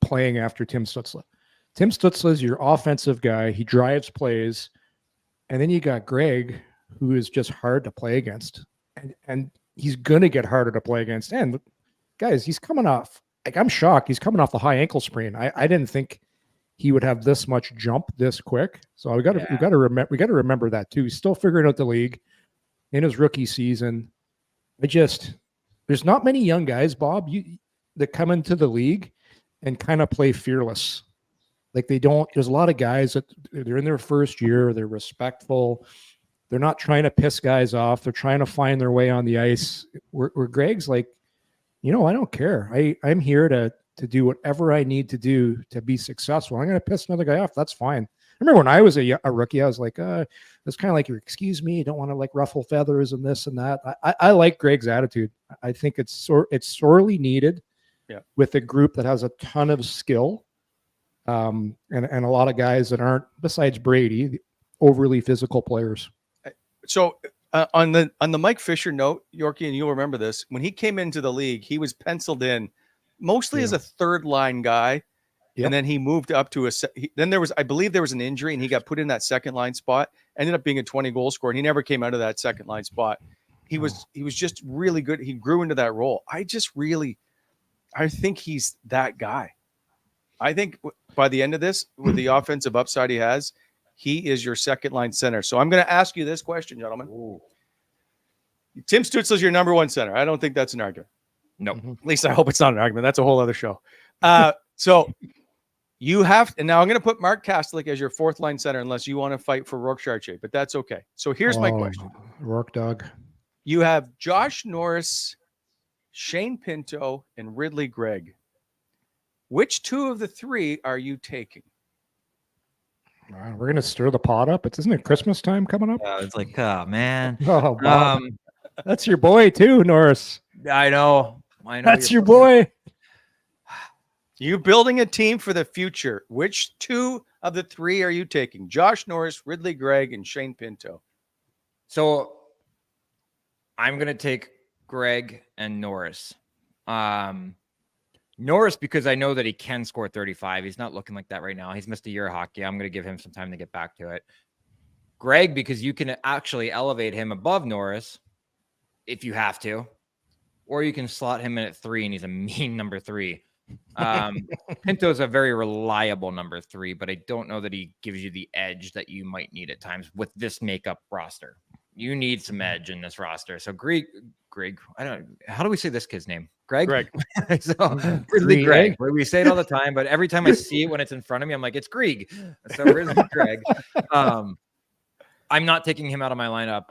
playing after Tim Stützle. Tim Stützle is your offensive guy. He drives plays. And then you got Greig, who is just hard to play against. And he's going to get harder to play against. And guys, he's coming off, like, I'm shocked. He's coming off the high ankle sprain. I didn't think he would have this much jump this quick. So we got to remember that too. He's still figuring out the league in his rookie season. There's not many young guys, Bob, that come into the league and kind of play fearless. Like, they don't. There's a lot of guys that they're in their first year. They're respectful. They're not trying to piss guys off. They're trying to find their way on the ice. Where Greig's like, I don't care. I'm here to do whatever I need to do to be successful. I'm going to piss another guy off. That's fine. I remember when I was a rookie, I was like, it's kind of like, excuse me, you don't want to like ruffle feathers and this and that. I like Greig's attitude. I think it's sorely needed with a group that has a ton of skill and a lot of guys that aren't, besides Brady, overly physical players. So on the Mike Fisher note, Yorkie, and you'll remember this, when he came into the league, he was penciled in mostly as a third line guy. Yep. And then he moved up to I believe there was an injury and he got put in that second line spot, ended up being a 20 goal scorer. And he never came out of that second line spot. He was just really good. He grew into that role. I think he's that guy. I think by the end of this, with the offensive upside he has, he is your second line center. So I'm going to ask you this question, gentlemen. Ooh. Tim Stützle is your number one center. I don't think that's an argument. No, At least I hope it's not an argument. That's a whole other show. So you have, and now I'm going to put Mark Kastelic as your fourth line center, unless you want to fight for Rourke Chartier, but that's okay. So here's my question. Rourke dog. You have Josh Norris, Shane Pinto, and Ridly Greig. Which two of the three are you taking? We're going to stir the pot up. Isn't it Christmas time coming up? It's like, oh, man. Oh, Bob. That's your boy too, Norris. I know. That's your boy. You building a team for the future. Which two of the three are you taking? Josh Norris, Ridly Greig, and Shane Pinto. So I'm going to take Greig and Norris. Norris, because I know that he can score 35. He's not looking like that right now. He's missed a year of hockey. I'm going to give him some time to get back to it. Greig, because you can actually elevate him above Norris if you have to, or you can slot him in at 3 and he's a mean number 3. Pinto's a very reliable number 3, but I don't know that he gives you the edge that you might need at times with this makeup roster. You need some edge in this roster. So Greig, I don't know. How do we say this kid's name? Greg. So Ridly Greig. We say it all the time, but every time I see it when it's in front of me, I'm like, it's Greig. So Ridly Greig. I'm not taking him out of my lineup,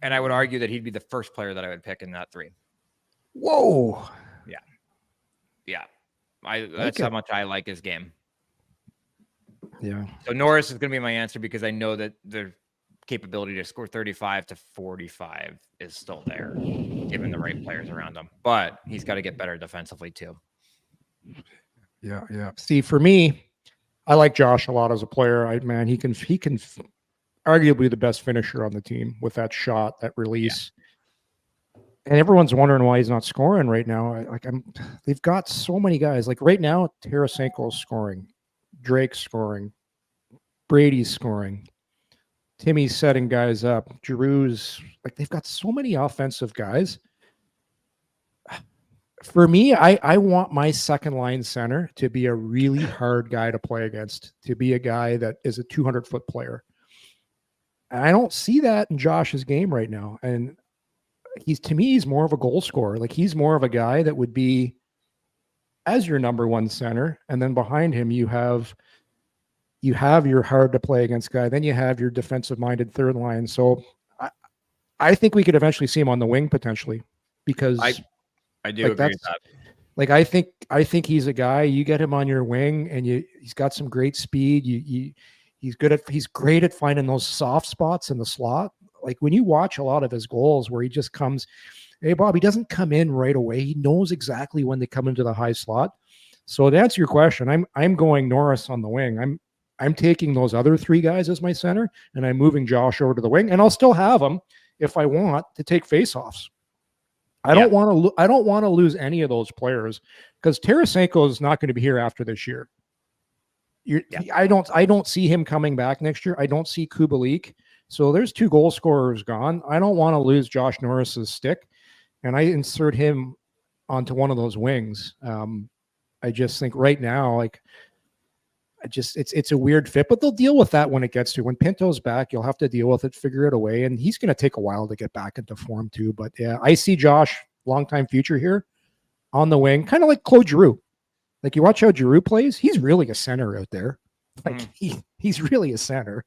and I would argue that he'd be the first player that I would pick in that 3. Whoa. Yeah. That's how much I like his game. Yeah. So Norris is going to be my answer because I know that the capability to score 35 to 45 is still there, given the right players around him. But he's got to get better defensively too. Yeah. See, for me, I like Josh a lot as a player. He can arguably the best finisher on the team with that shot, that release. Yeah. And everyone's wondering why he's not scoring right now. They've got so many guys. Like right now, Tarasenko's scoring, Drake's scoring, Brady's scoring, Timmy's setting guys up, Giroux's they've got so many offensive guys. For me, I want my second line center to be a really hard guy to play against, to be a guy that is a 200-foot player. And I don't see that in Josh's game right now. And to me, he's more of a goal scorer. Like he's more of a guy that would be as your number one center. And then behind him, you have your hard to play against guy. Then you have your defensive minded third line. So I think we could eventually see him on the wing potentially because I do agree with that. Like I think he's a guy, you get him on your wing and he's got some great speed. He's great at finding those soft spots in the slot. Like when you watch a lot of his goals where he just comes, hey Bob, he doesn't come in right away. He knows exactly when they come into the high slot. So to answer your question, I'm going Norris on the wing. I'm taking those other 3 guys as my center and I'm moving Josh over to the wing, and I'll still have him if I want to take faceoffs. I don't want to lose any of those players because Tarasenko is not going to be here after this year. I don't see him coming back next year. I don't see Kubalik. So there's 2 goal scorers gone. I don't want to lose Josh Norris's stick, and I insert him onto one of those wings. I just think right now, it's a weird fit, but they'll deal with that when it gets to when Pinto's back. You'll have to deal with it, figure it away, and he's going to take a while to get back into form too. But yeah, I see Josh long-time future here on the wing, kind of like Claude Giroux. Like you watch how Giroux plays, he's really a center out there. Like he's really a center.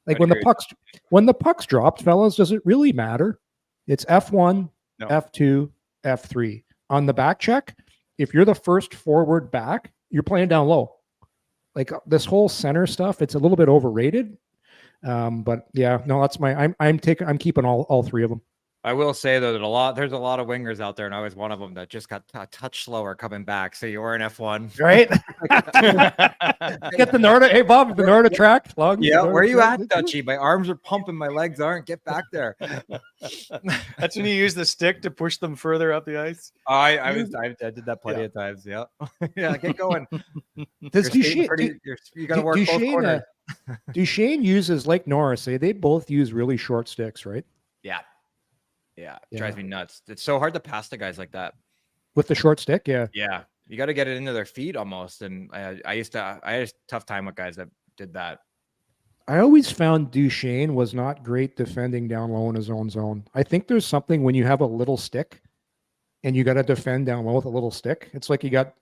Like when the puck's dropped, fellas, does it really matter? It's F1, no. F2, F3. On the back check, if you're the first forward back, you're playing down low. Like this whole center stuff, it's a little bit overrated. But yeah, no, that's I'm keeping all 3 of them. I will say though that there's a lot of wingers out there, and I was one of them that just got a touch slower coming back. So you were an F1, right? Get the Norda. Hey Bob, the Norda track. Yeah, where are you at, Dutchie? My arms are pumping, my legs aren't. Get back there. That's when you use the stick to push them further up the ice. I did that plenty of times. Yeah, yeah. Get going. Does Duchesne? You got to work both corners. Duchesne uses like Norris. They both use really short sticks, right? Yeah, it drives me nuts. It's so hard to pass to guys like that with the short stick. Yeah, you got to get it into their feet almost. And I had a tough time with guys that did that. I always found Duchesne was not great defending down low in his own zone. I think there's something when you have a little stick and you got to defend down low with a little stick. It's like you got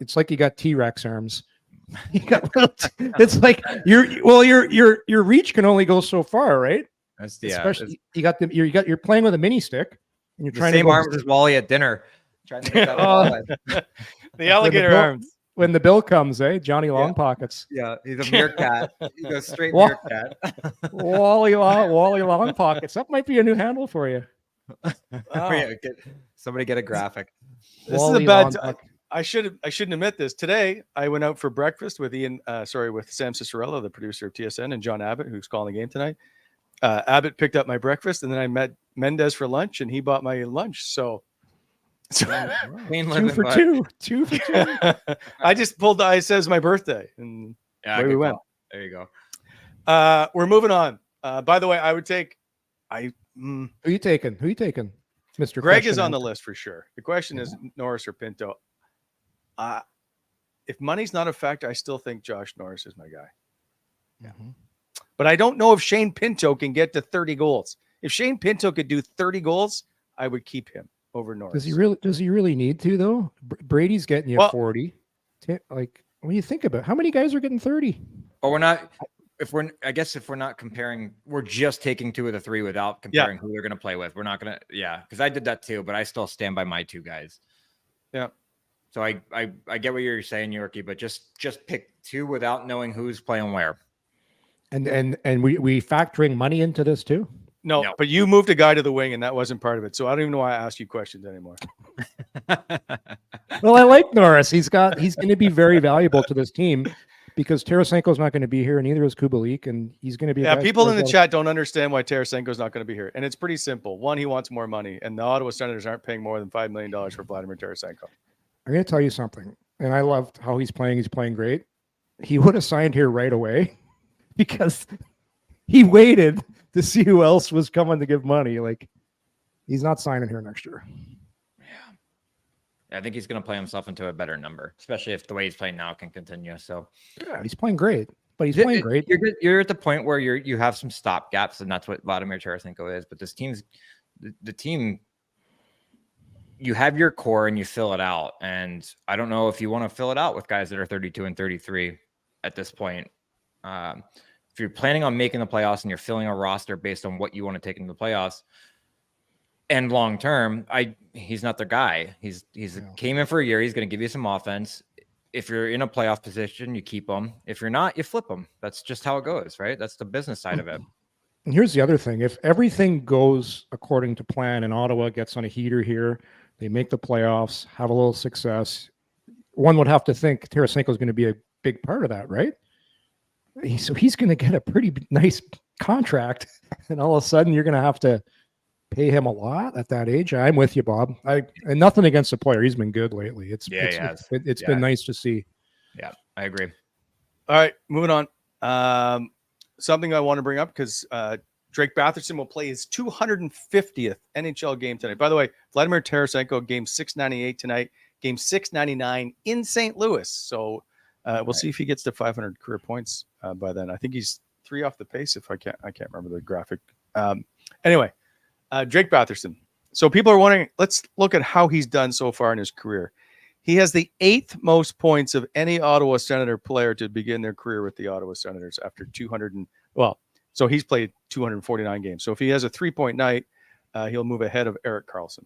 T-Rex arms. It's like your reach can only go so far, right? Especially you're playing with a mini stick. And you're trying same to arms as Wally at dinner. Trying to get that the alligator arms. When the bill comes, Johnny Long Pockets. Yeah, he's a meerkat. He goes straight meerkat. Wally Long Pockets. That might be a new handle for you. Somebody get a graphic. This is a bad time. I shouldn't admit this. Today, I went out for breakfast with with Sam Cicerello, the producer of TSN, and John Abbott, who's calling the game tonight. Abbott picked up my breakfast, and then I met Mendez for lunch, and he bought my lunch. So two for two. I just pulled the ice as my birthday, and away we went. There you go. We're moving on. By the way, I would take. Who you taking, Mr. Greig is on the list for sure. The question is Norris or Pinto. If money's not a factor, I still think Josh Norris is my guy. Yeah. But I don't know if Shane Pinto can get to 30 goals. If Shane Pinto could do 30 goals, I would keep him over Norris. Does he really need to though? Brady's getting you 40. Like when you think about it, how many guys are getting 30? But we're not. If we're not comparing, we're just taking 2 of the 3 without comparing who they're going to play with. We're not going to, because I did that too, but I still stand by my 2 guys. Yeah. So I get what you're saying, Yorkie, but just pick 2 without knowing who's playing where. And we factoring money into this too? No, but you moved a guy to the wing, and that wasn't part of it. So I don't even know why I asked you questions anymore. Well, I like Norris. He's going to be very valuable to this team. Because Tarasenko's not going to be here, and neither is Kubalik, and he's going to be. People in the chat don't understand why Tarasenko's not going to be here, and it's pretty simple. One, he wants more money, and the Ottawa Senators aren't paying more than $5 million for Vladimir Tarasenko. I'm going to tell you something, and I loved how he's playing. He's playing great. He would have signed here right away because he waited to see who else was coming to give money. Like, he's not signing here next year. I think he's going to play himself into a better number, especially if the way he's playing now can continue. So, yeah, he's playing great, but he's playing great. You're at the point where you have some stop gaps, and that's what Vladimir Tarasenko is. But this team's the team. You have your core and you fill it out, and I don't know if you want to fill it out with guys that are 32 and 33 at this point. If you're planning on making the playoffs and you're filling a roster based on what you want to take into the playoffs. And long term, he's not the guy. He's came in for a year. He's going to give you some offense. If you're in a playoff position, you keep him. If you're not, you flip him. That's just how it goes, right? That's the business side of it. And here's the other thing: if everything goes according to plan, and Ottawa gets on a heater here, they make the playoffs, have a little success. One would have to think Tarasenko is going to be a big part of that, right? So he's going to get a pretty nice contract, and all of a sudden you're going to have to pay him a lot at that age. I'm with you, Bob. And nothing against the player. He's been good lately. It's been nice to see. Yeah, I agree. All right, moving on. Something I want to bring up because Drake Batherson will play his 250th NHL game tonight. By the way, Vladimir Tarasenko, game 698 tonight, game 699 in St. Louis. So we'll see if he gets to 500 career points by then. I think he's 3 off the pace. If I can't remember the graphic. Anyway. Drake Batherson. So people are wondering, let's look at how he's done so far in his career. He has the 8th most points of any Ottawa Senator player to begin their career with the Ottawa Senators after so he's played 249 games. So if he has a 3-point night, he'll move ahead of Erik Karlsson.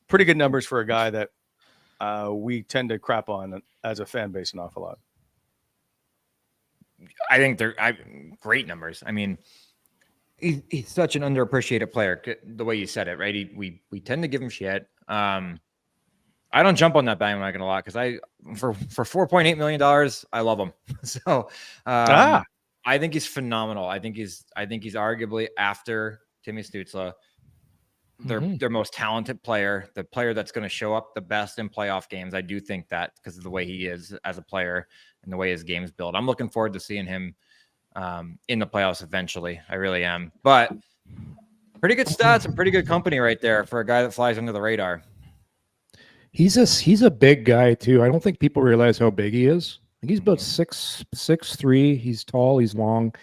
Pretty good numbers for a guy that we tend to crap on as a fan base an awful lot. I think they're great numbers. I mean, he's such an underappreciated player. The way you said it, right? We tend to give him shit. I don't jump on that bandwagon a lot because for $4.8 million, I love him. So I think he's phenomenal. I think he's arguably after Timmy Stützle, their most talented player, the player that's going to show up the best in playoff games. I do think that because of the way he is as a player and the way his game's built. I'm looking forward to seeing him in the playoffs eventually. I really am. But pretty good stats and pretty good company right there for a guy that flies under the radar. He's a big guy too. I don't think people realize how big he is. Like he's about 6'3". He's tall. He's long.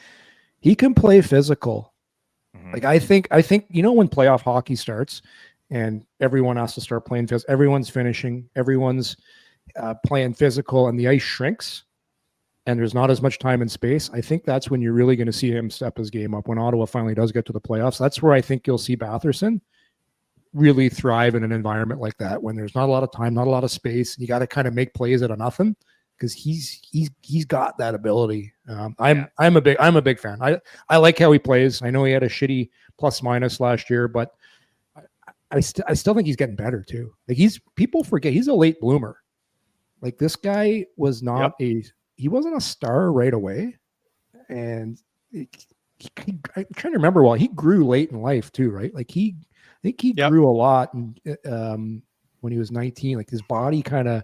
He can play physical. Like I think when playoff hockey starts and everyone has to start playing physical, everyone's finishing, everyone's playing physical, and the ice shrinks. And there's not as much time and space. I think that's when you're really going to see him step his game up. When Ottawa finally does get to the playoffs, that's where I think you'll see Batherson really thrive in an environment like that, when there's not a lot of time, not a lot of space. You got to kind of make plays out of nothing because he's got that ability. I'm a big fan. I like how he plays. I know he had a shitty plus minus last year, but I still think he's getting better too. Like people forget he's a late bloomer. Like this guy was not he wasn't a star right away. And I'm trying to remember, he grew late in life too, right? Like I think he grew a lot and when he was 19, like his body kind of,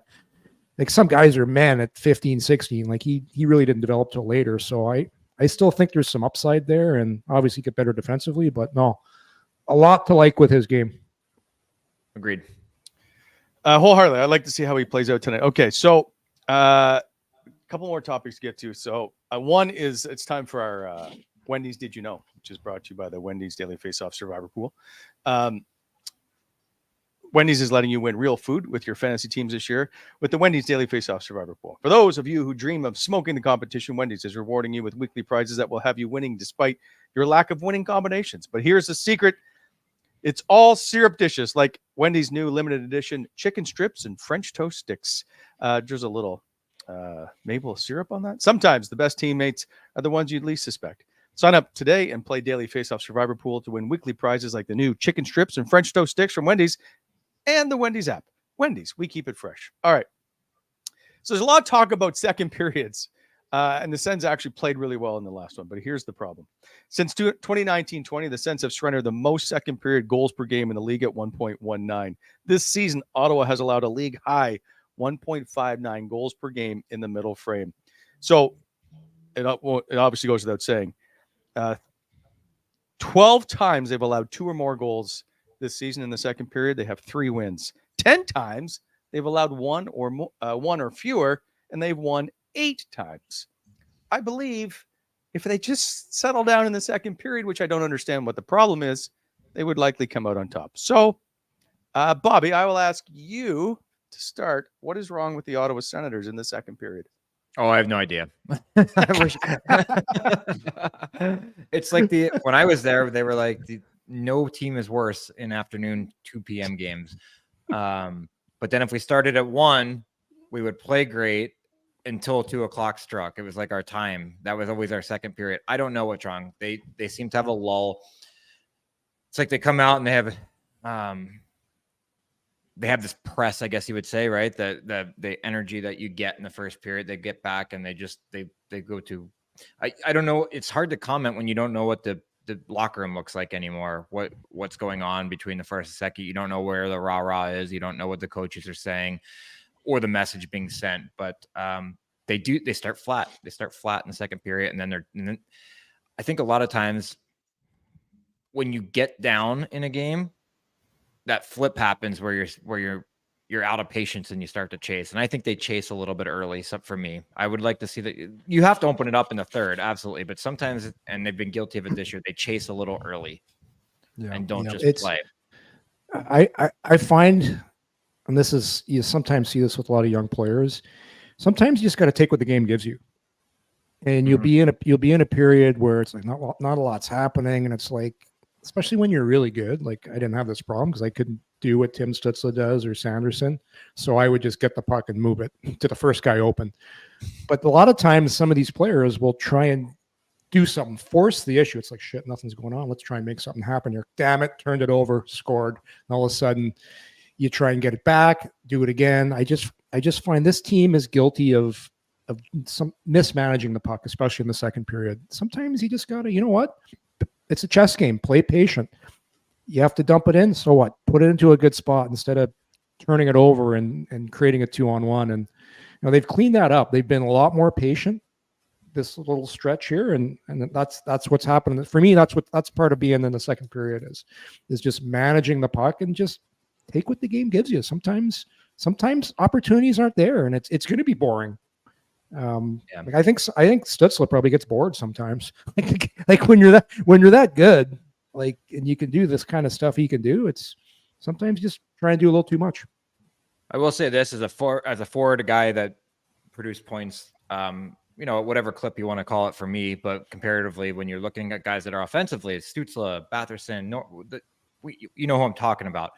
like some guys are men at 15, 16, like he really didn't develop till later. So I still think there's some upside there and obviously get better defensively, but no, a lot to like with his game. Agreed. Wholeheartedly. I'd like to see how he plays out tonight. Okay. So a couple more topics to get to. So one is it's time for our Wendy's Did You Know, which is brought to you by the Wendy's Daily Face-Off Survivor Pool. Wendy's is letting you win real food with your fantasy teams this year with the Wendy's Daily Face-Off Survivor Pool. For those of you who dream of smoking the competition, Wendy's is rewarding you with weekly prizes that will have you winning despite your lack of winning combinations. But here's the secret. It's all syrup dishes like Wendy's new limited edition chicken strips and French toast sticks. There's a little maple syrup on that. Sometimes the best teammates are the ones you'd least suspect. Sign up today and play Daily Face-Off Survivor Pool to win weekly prizes like the new chicken strips and French toast sticks from Wendy's and the Wendy's app. Wendy's, we keep it fresh. All right. So there's a lot of talk about second periods, and the Sens actually played really well in the last one. But here's the problem. Since 2019-20, the Sens have surrendered the most second period goals per game in the league at 1.19. This season, Ottawa has allowed a league high 1.59 goals per game in the middle frame. So it obviously goes without saying. 12 times they've allowed 2 or more goals this season in the second period. They have 3 wins. 10 times they've allowed 1 or fewer, and they've won 8 times. I believe if they just settle down in the second period, which I don't understand what the problem is, they would likely come out on top. So, Bobby, I will ask you to start. What is wrong with the Ottawa Senators in the second period? Oh, I have no idea. It's like when I was there, they were like, no team is worse in afternoon 2 p.m. games. But then if we started at 1, we would play great until 2 o'clock struck. It was like our time. That was always our second period. I don't know what's wrong. They seem to have a lull. It's like they come out and they have this press, I guess you would say, right? The energy that you get in the first period, they get back and they go to, I don't know. It's hard to comment when you don't know what the locker room looks like anymore. What's going on between the first and second. You don't know where the rah-rah is. You don't know what the coaches are saying or the message being sent, but they start flat. They start flat in the second period. And then I think a lot of times when you get down in a game, that flip happens where you're out of patience and you start to chase. And I think they chase a little bit early. So for me, I would like to see that you have to open it up in the third. Absolutely. But sometimes, and they've been guilty of it this year, they chase a little early and don't just play. I find, and this is, you sometimes see this with a lot of young players. Sometimes you just got to take what the game gives you. And you'll be in a period where it's like not a lot's happening. And it's like, especially when you're really good, like I didn't have this problem because I couldn't do what Tim Stützle does or Sanderson. So I would just get the puck and move it to the first guy open. But a lot of times some of these players will try and do something, force the issue. It's like, shit, nothing's going on. Let's try and make something happen here. Damn it, turned it over, scored. And all of a sudden you try and get it back, do it again. I just find this team is guilty of some mismanaging the puck, especially in the second period. Sometimes you just got to, you know what? It's a chess game. Play patient. You have to dump it in. So what? Put it into a good spot instead of turning it over and creating a 2-on-1. And they've cleaned that up. They've been a lot more patient this little stretch here, and that's what's happening. For me, that's part of being in the second period is just managing the puck and just take what the game gives you. Sometimes opportunities aren't there, and it's going to be boring. Like I think Stützle probably gets bored sometimes. like when you're that good, like, and you can do this kind of stuff he can do. It's sometimes just try and do a little too much. I will say this as a forward, a guy that produced points, whatever clip you want to call it for me, but comparatively, when you're looking at guys that are offensively, Stützle, Batherson, you know who I'm talking about.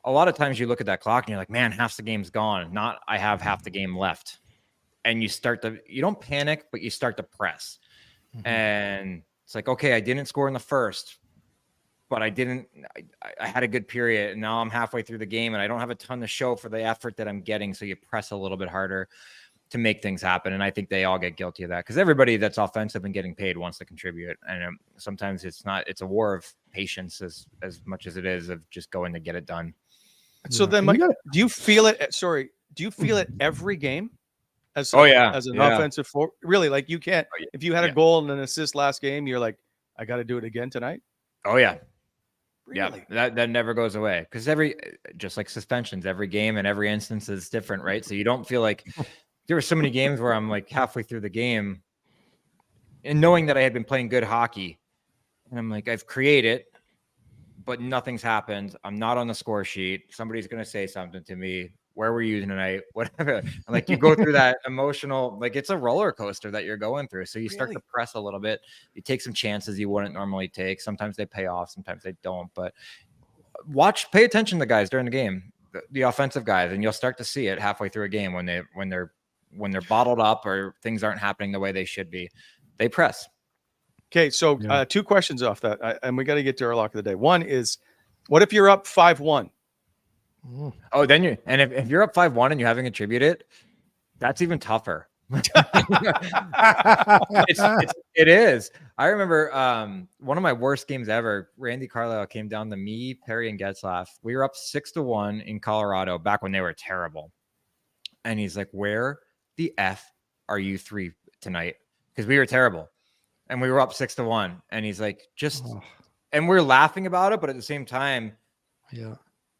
A lot of times you look at that clock and you're like, man, half the game's gone. Not I have half the game left. And you don't panic, but you start to press. Mm-hmm. And it's like, okay, I didn't score in the first, but I had a good period, and now I'm halfway through the game and I don't have a ton to show for the effort that I'm getting. So you press a little bit harder to make things happen. And I think they all get guilty of that because everybody that's offensive and getting paid wants to contribute. And sometimes it's a war of patience as much as it is of just going to get it done. So then, Mike, do you feel it? Sorry, do you feel it every game? As an offensive forward, really? Like you can't. If you had a goal and an assist last game, you're like, I got to do it again tonight. Oh yeah, really? Yeah. That never goes away because just like suspensions, every game and every instance is different, right? So you don't feel like there were so many games where I'm like halfway through the game, and knowing that I had been playing good hockey, and I'm like, I've created, but nothing's happened. I'm not on the score sheet. Somebody's gonna say something to me. Where were you tonight? Whatever. And like you go through that emotional, like it's a roller coaster that you're going through. So you start to press a little bit. You take some chances you wouldn't normally take. Sometimes they pay off, sometimes they don't. But pay attention to guys during the game, the offensive guys, and you'll start to see it halfway through a game when they're bottled up or things aren't happening the way they should be. They press. Okay, so 2 questions off that, and we got to get to our lock of the day. One is, what if you're up 5-1? Oh, then if you're up 5-1 and you haven't contributed, that's even tougher. It is. I remember one of my worst games ever. Randy Carlisle came down to me, Perry, and Getzlaff. We were up 6-1 in Colorado back when they were terrible. And he's like, "Where the F are you 3 tonight?" Because we were terrible. And we were up 6-1. And he's like, and we're laughing about it, but at the same time,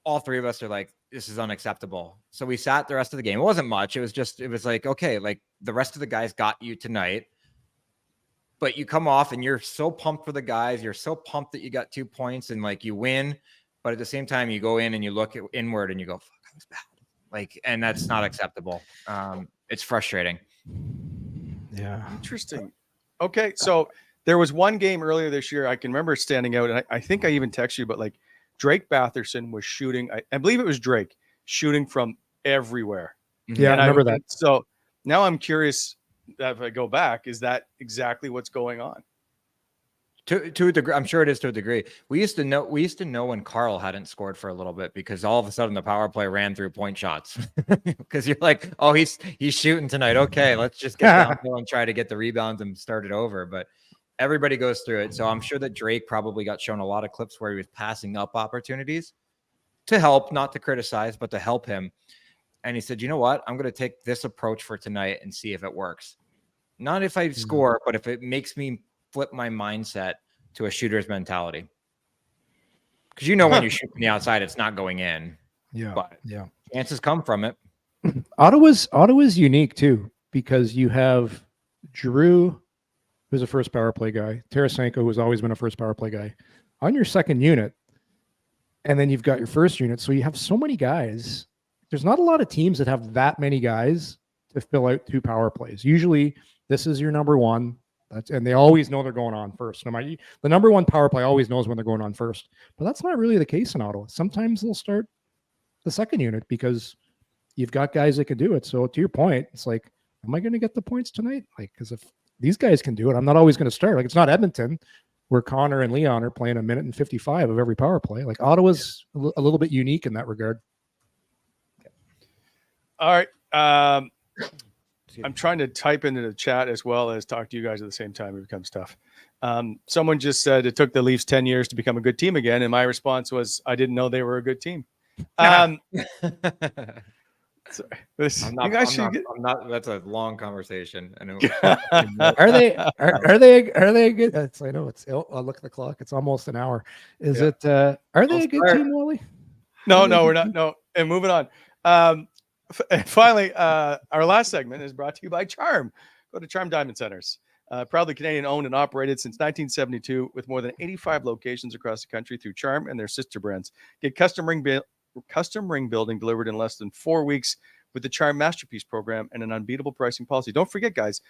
all 3 of us are like, this is unacceptable. So we sat the rest of the game. It wasn't much. It was like, okay, like the rest of the guys got you tonight, but you come off and you're so pumped for the guys. You're so pumped that you got 2 points and like you win. But at the same time, you go in and you look inward and you go, fuck, I was bad. Like, and that's not acceptable. It's frustrating. Yeah. Interesting. Okay. So there was one game earlier this year I can remember standing out, and I think I even texted you, but like, Drake Batherson was shooting. I believe it was Drake shooting from everywhere. Yeah, I remember that. So now I'm curious that if I go back, is that exactly what's going on? To a degree, I'm sure it is to a degree. We used to know when Carl hadn't scored for a little bit because all of a sudden the power play ran through point shots. Because you're like, oh, he's shooting tonight. Okay, let's just get downhill and try to get the rebounds and start it over. But everybody goes through it. So I'm sure that Drake probably got shown a lot of clips where he was passing up opportunities to help, not to criticize, but to help him. And he said, you know what? I'm going to take this approach for tonight and see if it works. Not if I score, but if it makes me flip my mindset to a shooter's mentality. Because when you shoot from the outside, it's not going in. Yeah. But chances come from it. Ottawa's unique too, because you have Drew, who's a first power play guy, Tarasenko, who's always been a first power play guy, on your second unit, and then you've got your first unit. So you have so many guys. There's not a lot of teams that have that many guys to fill out 2 power plays. Usually, this is your number one, and they always know they're going on first. The number one power play always knows when they're going on first, but that's not really the case in Ottawa. Sometimes they'll start the second unit because you've got guys that can do it. So to your point, it's like, am I going to get the points tonight? Like, because if these guys can do it, I'm not always going to start. Like, it's not Edmonton where Connor and Leon are playing 1 minute and 55 of every power play. Like, Ottawa's a little bit unique in that regard. All right. I'm trying to type into the chat as well as talk to you guys at the same time. It becomes tough. Someone just said it took the Leafs 10 years to become a good team again. And my response was, I didn't know they were a good team. That's a long conversation. I know. Are they good? I know I'll look at the clock. It's almost an hour. Are they a good team, Wally? No, we're not. No. And moving on. Finally, our last segment is brought to you by Charm. Go to Charm Diamond Centers. Proudly Canadian owned and operated since 1972 with more than 85 locations across the country through Charm and their sister brands. Get custom ring building delivered in less than 4 weeks with the Charm Masterpiece program and an unbeatable pricing policy. Don't forget, guys,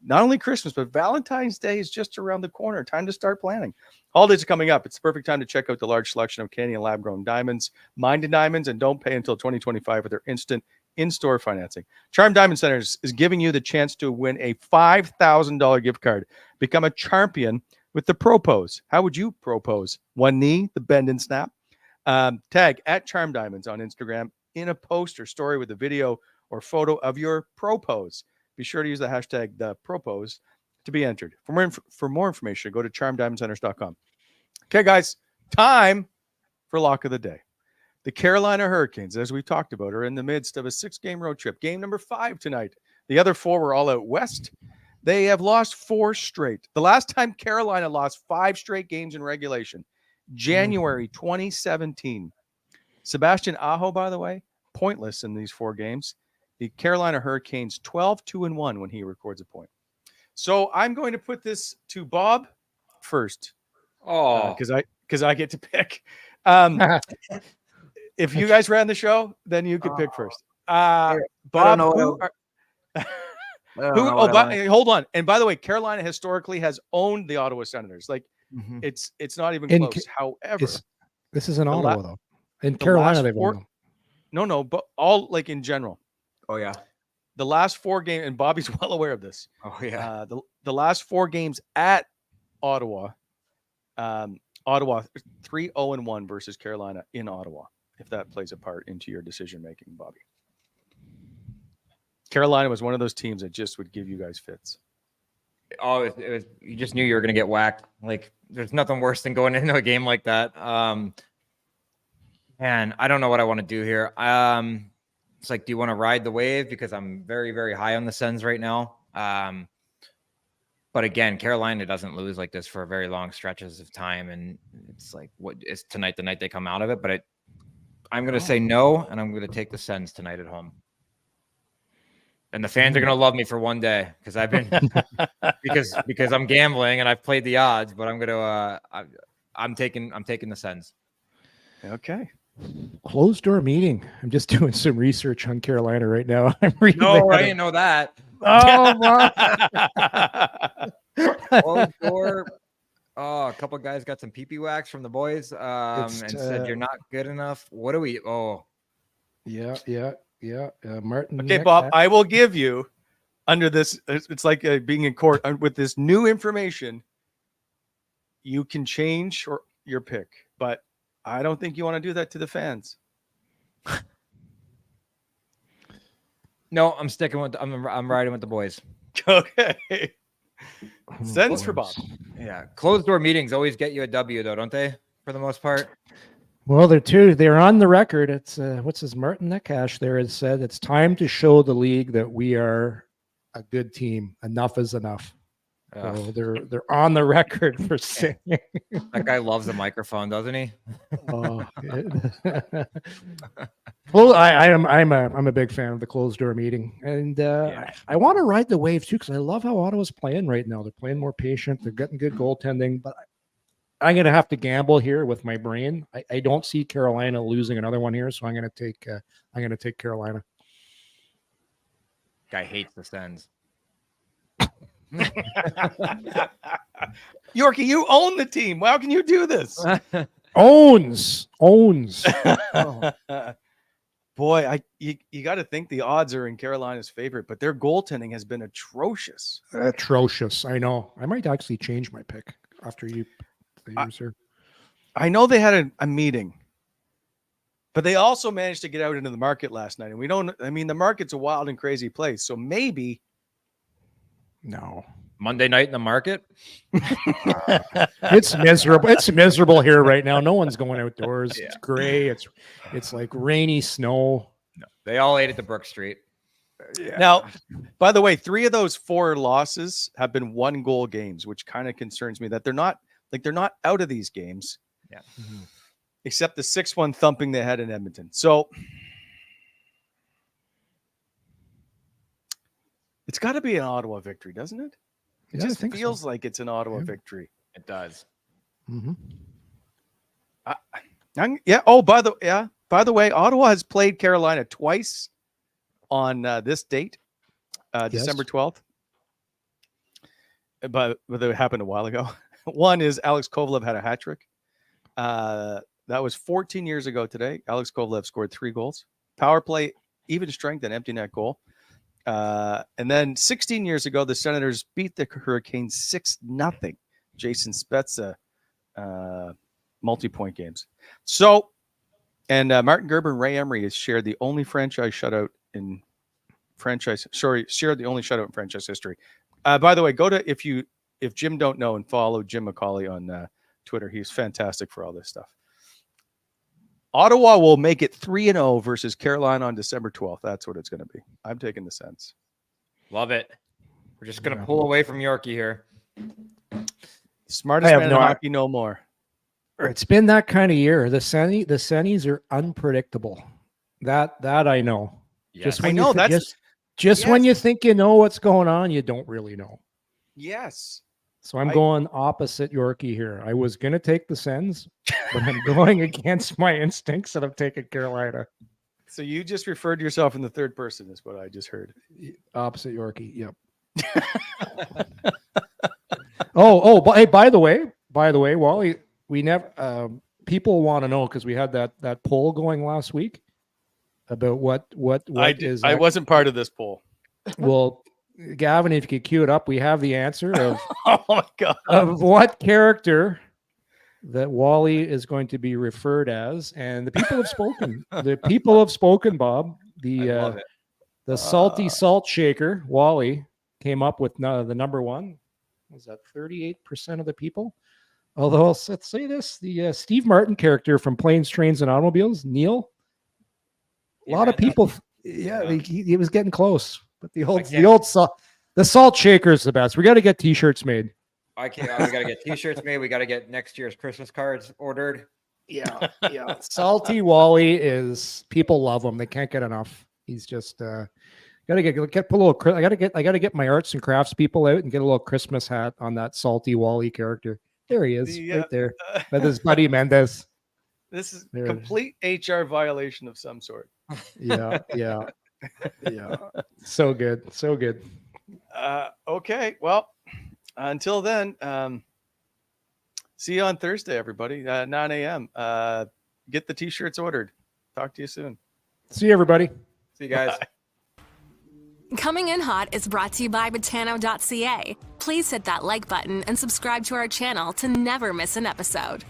not only Christmas, but Valentine's Day is just around the corner. Time to start planning. Holidays are coming up. It's the perfect time to check out the large selection of Canadian lab-grown diamonds, mined diamonds, and don't pay until 2025 with their instant in-store financing. Charm Diamond Centers is giving you the chance to win a $5,000 gift card. Become a champion with the propose. How would you propose? One knee, the bend and snap. Tag at Charm Diamonds on Instagram in a post or story with a video or photo of your propose. Be sure to use the hashtag the propose to be entered. For more information, go to charmdiamondshunters.com. Okay, guys, time for lock of the day. The Carolina Hurricanes, as we talked about, are in the midst of a 6-game road trip. Game number 5 tonight. The other 4 were all out west. They have lost 4 straight. The last time Carolina lost 5 straight games in regulation, January 2017. Sebastian Aho, by the way, pointless in these 4 games. The Carolina Hurricanes 12-2-1 when he records a point. So I'm going to put this to Bob first. Oh, because I get to pick. If you guys ran the show, then you could pick first. Bob, hold on. And by the way, Carolina historically has owned the Ottawa Senators. Like it's not even close. However, this is in Ottawa though. In Carolina, they've won them. No, but all like in general. Oh yeah. The last 4 games, and Bobby's well aware of this. Oh yeah. The last 4 games at Ottawa, Ottawa 3-0-1 versus Carolina in Ottawa. If that plays a part into your decision making, Bobby. Carolina was one of those teams that just would give you guys fits. Oh, it was, you just knew you were going to get whacked. Like, there's nothing worse than going into a game like that. Man, I don't know what I want to do here. It's like, do you want to ride the wave? Because I'm very, very high on the Sens right now. But again, Carolina doesn't lose like this for very long stretches of time. And it's like, what is tonight the night they come out of it? But I'm going to say no, and I'm going to take the Sens tonight at home. And the fans are going to love me for one day because I've been because I'm gambling and I've played the odds, but I'm going to I'm taking the Sens. Okay. Closed door meeting. I'm just doing some research on Carolina right now. I'm reading. No, I didn't know that. Oh my. Closed door. Oh, a couple of guys got some pee-pee wax from the boys and said you're not good enough. What do we? Oh, yeah. Martin. Okay, Bob, I will give you under this. It's like being in court with this new information. You can change your pick, but I don't think you want to do that to the fans. No, I'm sticking with. I'm riding with the boys. Okay. Sends for Bob. Yeah, closed door meetings always get you a W, though, don't they? For the most part. Well, they're on the record. It's what's his Martin Neckash there has said it's time to show the league that we are a good team. Enough is enough. So they're on the record for saying that guy loves the microphone, doesn't he? Oh, well, I'm a big fan of the closed door meeting, and I want to ride the wave too because I love how Ottawa's playing right now. They're playing more patient. They're getting good goaltending, but I'm going to have to gamble here with my brain. I don't see Carolina losing another one here, so I'm going to take Carolina. Guy hates the Sens. Yorkie, you own the team. How can you do this? Owns. Oh. Boy, you got to think the odds are in Carolina's favor, but their goaltending has been atrocious. I know. I might actually change my pick after you. I know they had a meeting, but they also managed to get out into the market last night. And the market's a wild and crazy place. So maybe. No. Monday night in the market. It's miserable. It's miserable here right now. No one's going outdoors. Yeah. It's gray. It's like rainy snow. No, they all ate at the Brook Street. Yeah. Now, by the way, 3 of those 4 losses have been 1-goal games, which kind of concerns me that they're not out of these games. Yeah. Mm-hmm. Except the 6-1 thumping they had in Edmonton. So it's got to be an Ottawa victory, doesn't it? It just feels like it's an Ottawa victory. It does. Mm-hmm. Yeah. Oh, by the way, Ottawa has played Carolina twice on this date, December 12th. But it happened a while ago. One is Alex Kovalev had a hat trick. That was 14 years ago today. Alex Kovalev scored 3 goals. Power play, even strength, and empty net goal. And then 16 years ago, the Senators beat the Hurricanes 6-0 Jason Spezza multi-point games. So, and Martin Gerber and Ray Emery has shared the only shutout in franchise history. By the way, go to if Jim don't know, and follow Jim McCauley on Twitter. He's fantastic for all this stuff. Ottawa will make it 3-0 versus Carolina on December 12th. That's what it's going to be. I'm taking the Sens. Love it. We're just going to pull away from Yorkie here. Smartest man in hockey, no more. It's been that kind of year. The Sennies are unpredictable. That I know. Yes. When you think you know what's going on, you don't really know. Yes. So I'm going opposite Yorkie here. I was going to take the Sens, but I'm going against my instincts and I'm taking Carolina. So you just referred to yourself in the third person is what I just heard. Opposite Yorkie. Yep. But hey, by the way, Wally, we never people want to know because we had that poll going last week about what I wasn't part of this poll. Well, Gavin, if you could cue it up, we have the answer of oh my God, of what character that Wally is going to be referred as, and the people have spoken. The people have spoken, Bob. The salty salt shaker, Wally, came up with the number one. Was that 38% of the people? Although let's say this: the Steve Martin character from Planes, Trains, and Automobiles, Neil. A lot of people, he was getting close. But the salt shaker is the best. We got to get T-shirts made. We got to get T-shirts made. We got to get next year's Christmas cards ordered. Yeah. Salty Wally is, people love him. They can't get enough. He's just I got to get my arts and crafts people out and get a little Christmas hat on that Salty Wally character. There he is, right there, with his buddy Mendez. This is complete HR violation of some sort. Yeah. So good. Okay. Well, until then, see you on Thursday, everybody. 9 a.m. Get the T-shirts ordered. Talk to you soon. See you, everybody. See you guys. Bye. Coming in Hot is brought to you by Botano.ca. Please hit that like button and subscribe to our channel to never miss an episode.